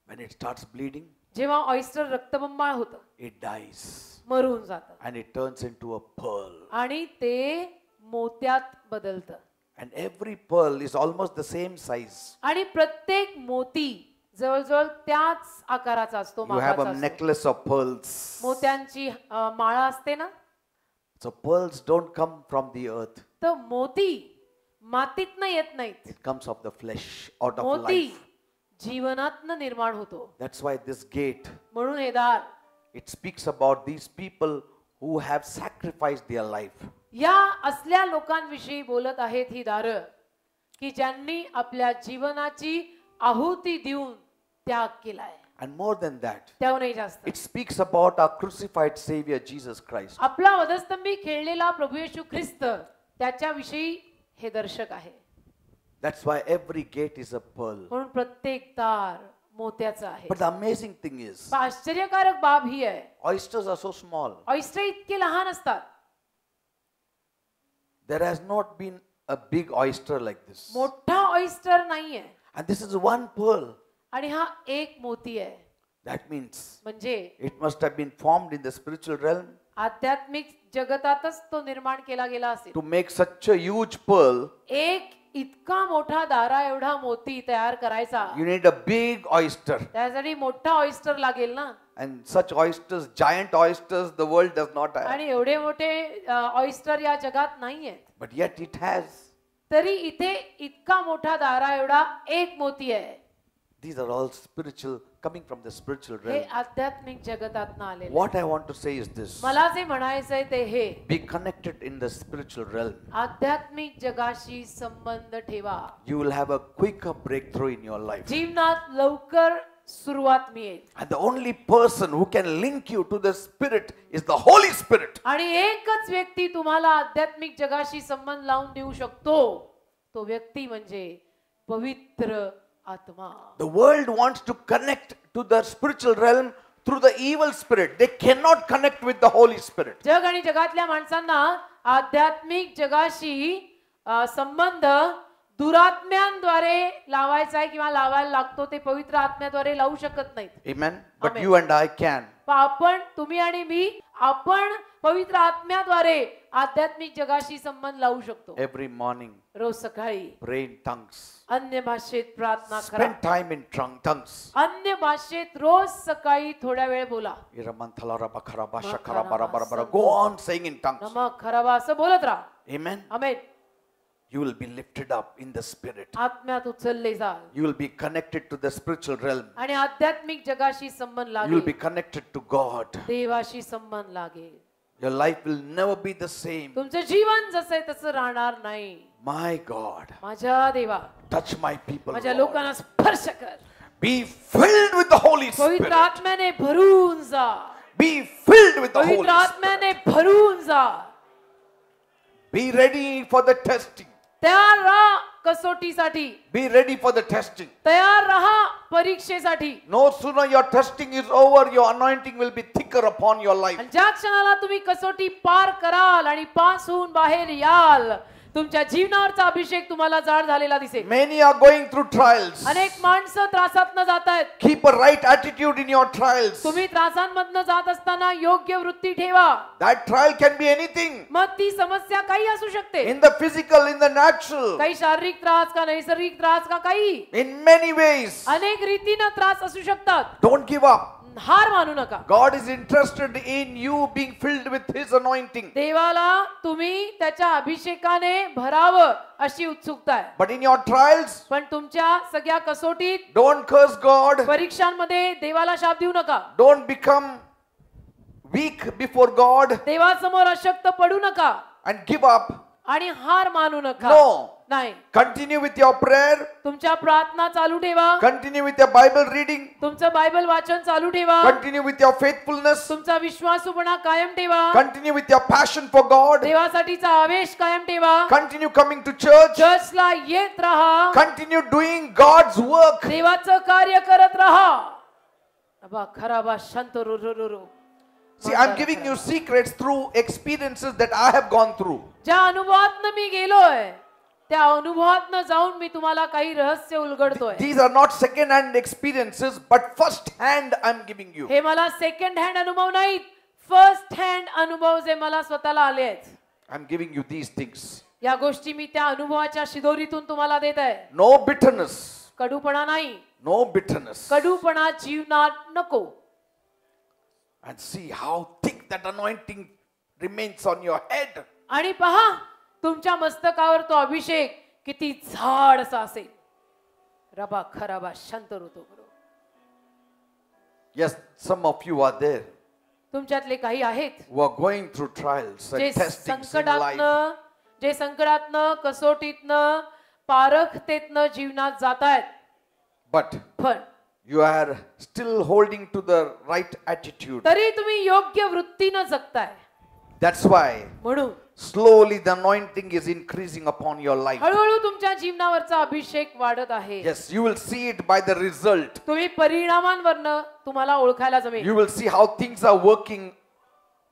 when it starts bleeding, जेव्हा ऑयस्टर रक्तबंबाळ होतं it dies. मरून जातं And it turns into a pearl. आणि ते मोत्यात बदलतं. And every pearl is almost the same size. आणि प्रत्येक मोती जवळजवळ त्याच आकाराचा असतो. You have a मापाचा असतो. necklace of pearls. मोत्यांची माळा असते ना. So pearls don't come from the earth. तर मोती मातीतनं येत नाहीत. It comes of the flesh, out of मोती life. जीवनातनं निर्माण होतो. That's why this gate, म्हणून हे दार it speaks about these people who have sacrificed their life. या असल्या लोकांविषयी बोलत आहेत ही दारं की ज्यांनी आपल्या जीवनाची आहुती देऊन त्याग केलाय. And more than that, त्याहूनही जास्त it speaks about our crucified Savior Jesus Christ. आपला वधस्तंभी खेळलेला प्रभू येशू ख्रिस्त त्याच्याविषयी हे दर्शक आहे. That's why every gate is a pearl. म्हणून प्रत्येक दार मोत्याचं आहे. But the amazing thing is, पण आश्चर्यकारक बाब ही आहे oysters are so small. Oyster इतके लहान असतात. There has not been a big oyster like this. मोठा ऑयस्टर नाहीये And this is one pearl. आणि हा एक मोती आहे. That means म्हणजे it must have been formed in the spiritual realm आध्यात्मिक जगतातच तो निर्माण केला गेला असेल. to make such a huge pearl. एक इतका मोठा दारा एवढा मोती तयार करायचा You need a big oyster. त्यासाठी मोठा ऑयस्टर लागेल ना. And such oysters, giant oysters, the world does not have. आणि एवढे मोठे ऑयस्टर या जगात नाहीये. But yet it has. तरी इथे इतका मोठा दारा एवढा एक मोती आहे. These are all spiritual, coming from the spiritual हे realm. आध्यात्मिक जगतातनं आलेले. What I want to say is this. मला जे म्हणायचंय ते हे, Be connected in the spiritual realm. आध्यात्मिक जगाशी संबंध ठेवा. You will have a quicker breakthrough in your life. जीवनात लवकर सुरुवात मिळेल. And the only person who can link you to the Spirit is the Holy Spirit. आणि एकच व्यक्ती तुम्हाला आध्यात्मिक जगाशी संबंध लावून देऊ शकतो, तो व्यक्ती म्हणजे पवित्र आत्मा. The world wants to connect to the spiritual realm through the evil spirit. They cannot connect with the Holy Spirit. जग आणि जगातल्या माणसांना आध्यात्मिक जगाशी संबंध दुरात्म्यांद्वारे लावायचा आहे किंवा लावायला लागतो, ते पवित्र आत्म्याद्वारे लावू शकत नाहीत. Amen. But Amen. you and I can. आपण, तुम्ही आणि मी, आपण पवित्र आत्म्याद्वारे आध्यात्मिक जगाशी संबंध लावू शकतो. Every morning, रोज सकाळी pray in tongues. अन्य भाषेत प्रार्थना करा. Spend time in tongues. अन्य भाषेत रोज सकाळी थोड्या वेळ बोला. Go on saying in tongues. नमक खराबा असं बोलत राहा. Amen. Amen. You will be lifted up in the Spirit. आत्म्यात उचलले जाल You will be connected to the spiritual realm. आणि आध्यात्मिक जगाशी संबंध You will be लागेल. connected to God. देवाशी संबंध लागेल. Your life will never be the same. तुमचं जीवन जसं आहे तसं राहणार नाही. My God, माझ्या देवा, touch my people. माझ्या Lord. लोकांना स्पर्श कर. Be filled with the Holy पवित्र Spirit. आत्म्याने भरून जा. Be filled with the Holy पवित्र Spirit. आत्म्याने भरून जा. Be ready for the testing. तयार राहा कसोटीसाठी. Be ready for the testing. तयार राहा परीक्षेसाठी. No sooner your testing is over, your anointing will be thicker upon your life. आणि ज्या क्षणाला तुम्ही कसोटी पार कराल आणि पास होऊन बाहेर याल, तुमच्या जीवनावरचा अभिषेक तुम्हाला जाड झालेला दिसेल. Many are going through trials. अनेक माणसं त्रासातनं जात आहेत. Keep a right attitude in your trials. तुम्ही त्रासांमधनं जात असताना योग्य वृत्ती ठेवा. That trial can be anything. मग ती समस्या काही असू शकते. In the physical, in the natural, काही शारीरिक त्रास का नैसर्गिक त्रास का काही in many ways. अनेक रीतीनं त्रास असू शकतात. Don't give up. हार मानू नका. God is interested in you being filled with His anointing. देवाला तुम्ही त्याच्या अभिषेकाने भरावं अशी उत्सुकता आहे. But in your trials, पण तुमच्या सगळ्या कसोटीत, don't curse God. परीक्षांमध्ये देवाला शाप देऊ नका. Don't become weak before God देवासमोर अशक्त पडू नका and give up. आणि हार मानू नका. No. नाही. Continue with your prayer. तुमच्या प्रार्थना चालू ठेवा. Continue with your Bible reading. तुमचं बायबल वाचन चालू ठेवा. Continue with your faithfulness. तुमचा विश्वासूपणा कायम ठेवा. Continue with your passion for God. देवासाठीचा आवेश कायम ठेवा. Continue coming to church. चर्चला येत राहा. Continue doing God's work. देवाचं कार्य करत राहा. अबा खराबा शांत रो रो रो रो. See, I'm giving you secrets through experiences that I have gone through. ज्या अनुभवातनं मी गेलोय, त्या अनुभवातनं जाऊन मी तुम्हाला काही रहस्य उलगडतोय. These are not second hand experiences, but first hand I'm giving you. हे मला सेकंड हँड अनुभव नाहीत, फर्स्ट हँड अनुभव जे मला स्वतःला आले आहेत. I'm giving you these things. या गोष्टी मी त्या अनुभवाच्या शिदोरीतून तुम्हाला देत आहे. No bitterness. कडूपणा नाही. No bitterness. कडूपणा जीवनात नको. And see how thick that anointing remains on your head. आणि पहा तुमच्या मस्तकावर तो अभिषेक किती झाड असा असेल. रबा खराबा शांत ऋतू गुरु. Yes, some of you are there तुमच्यातले काही आहेत who are going through trials जे and testings in life. संकटातनं कसोटीतनं पारखतेतनं जीवनात जातायत. But पण you are still holding to the right attitude. तरी तुम्ही योग्य वृत्तीनं जगताय. That's why म्हणून slowly the anointing is increasing upon your life. हळूहळू तुमच्या जीवनावरचा अभिषेक वाढत आहे. Yes, you will see it by the result. तुम्ही परिणामांवरनं तुम्हाला ओळखायला जमेल. You will see how things are working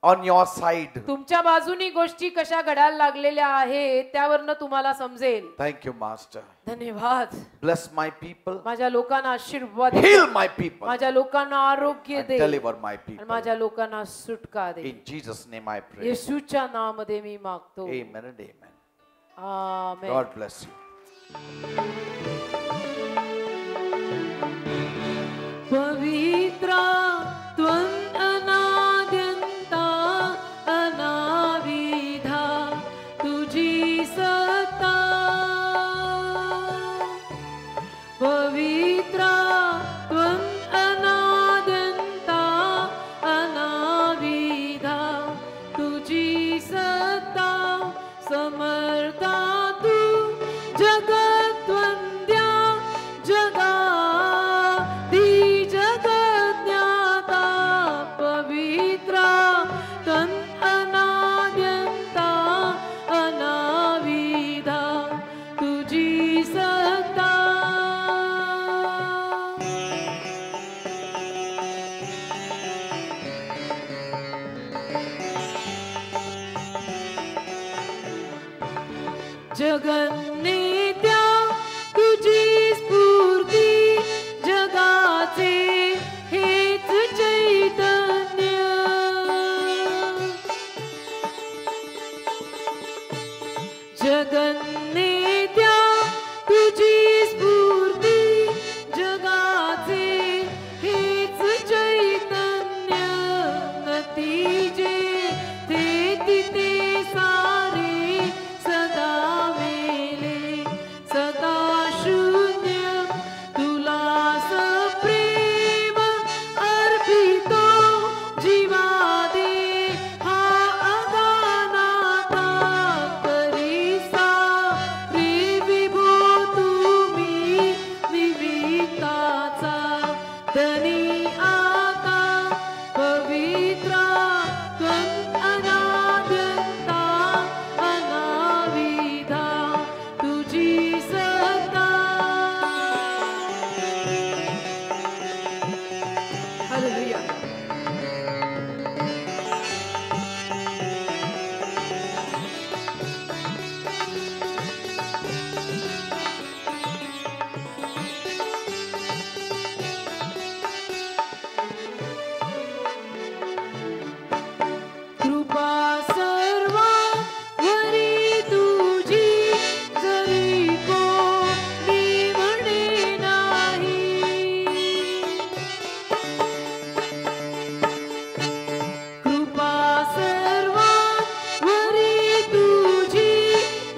on your side. तुमच्या बाजूनी गोष्टी कशा घडायला लागलेल्या आहेत त्यावरनं तुम्हाला समजेल. Thank you, Master. धन्यवाद. Bless my people. माझ्या लोकांना आशीर्वाद दे. Heal my people. माझ्या लोकांना आरोग्य And दे. deliver my आणि people. माझ्या लोकांना सुटका दे. In Jesus' name I pray. येशूच्या नावामध्ये मी मागतो. Amen and amen. Amen. God bless you. पवित्र त्वं अनाद्यंता अनाविधा तुझी सत्ता. पवित्र त्वं अनाद्यंता अनाविधा तुझी सत्ता. समर्था तू जगद्वंद्या जगादी जगज्ञाता. पवित्र त्वं अनाद्यंता अनाविधा तुझी सत्ता. जगन्नेत्या तुझी स्फूर्ती जगाचे हेच चैतन्य. जगन्नेत्या तुझी स्फूर्ती जगाचे हेच चैतन्य. नतीजे ते तिथे सारे सदा मेले सदा शून्य. तुला सप्रेम अर्पितो जीवा दे हा अगानाता. करीसा रे विभो तुम्ही निमित्ताचा धनी आता. पवित्र त्वं अनाद्यंता अनाविधा तुझी सत्ता. हालेलुया. कृपा सर्वांवरी तुझी जरी कोणी म्हणे नाही. कृपा सर्वांवरी तुझी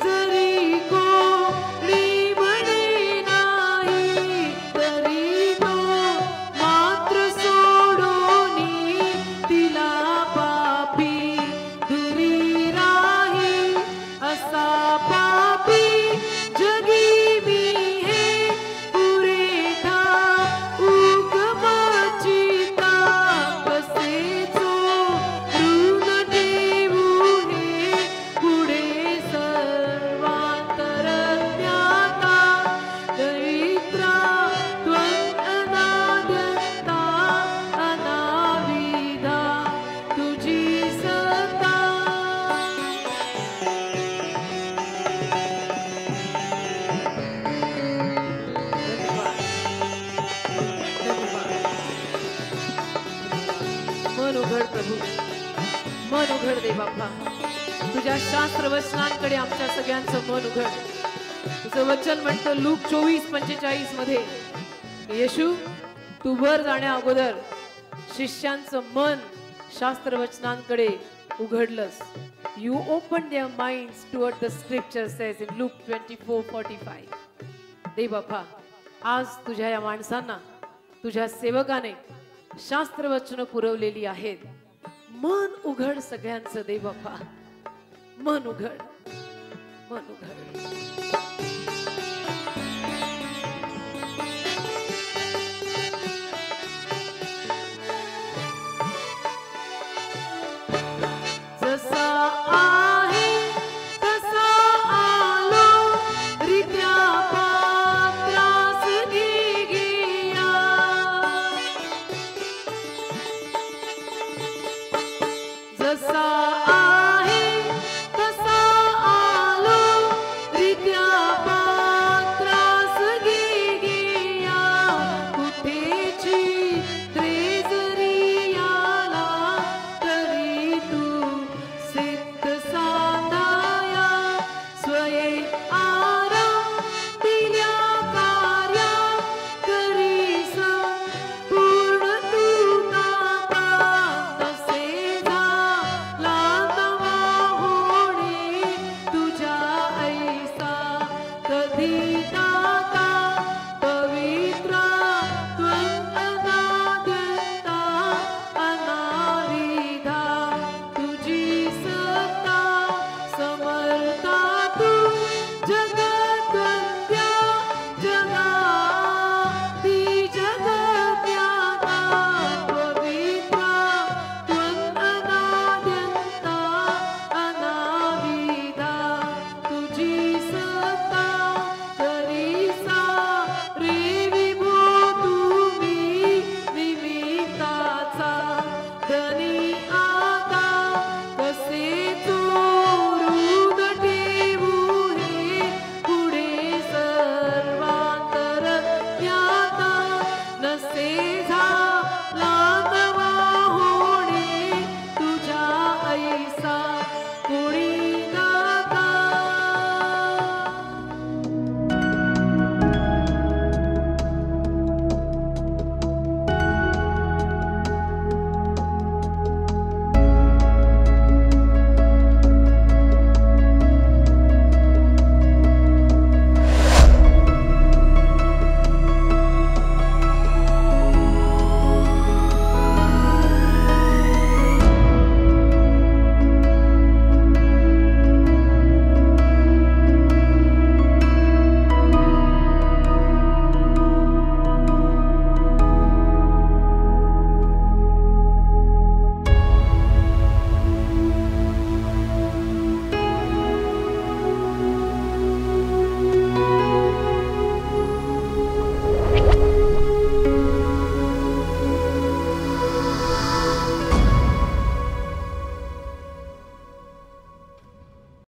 जरी कोणी म्हणे नाही. तरी तो मात्र सोडोनी तिला पापी दुरी राही. असा पापी जगी मी हे पुरेठा उगमाचिता. कसे चोरून ठेवू हे पुढे सर्वांतर ज्ञाता. दरिद्रा त्वं अनाद्यंता अनाविधा तुझी सत्ता. मन उघड प्रभू, मन उघड दे बाप्पा. तुझ्या शास्त्र वचनांकडे आमच्या सगळ्यांचं मन उघड. तुझं वचन म्हणतं लूक 24:45 मध्ये, येशू तू वर जाण्या अगोदर शिष्यांचं मन शास्त्र वचनांकडे उघडलंस. You open their minds toward the scripture says in Luke 24:45. दे बाप्पा आज तुझ्या या माणसांना तुझ्या सेवकाने शास्त्र वचन पुरवलेली आहेत. मन उघड सगळ्यांचं दे बाप्पा. मन उघड, मन उघड.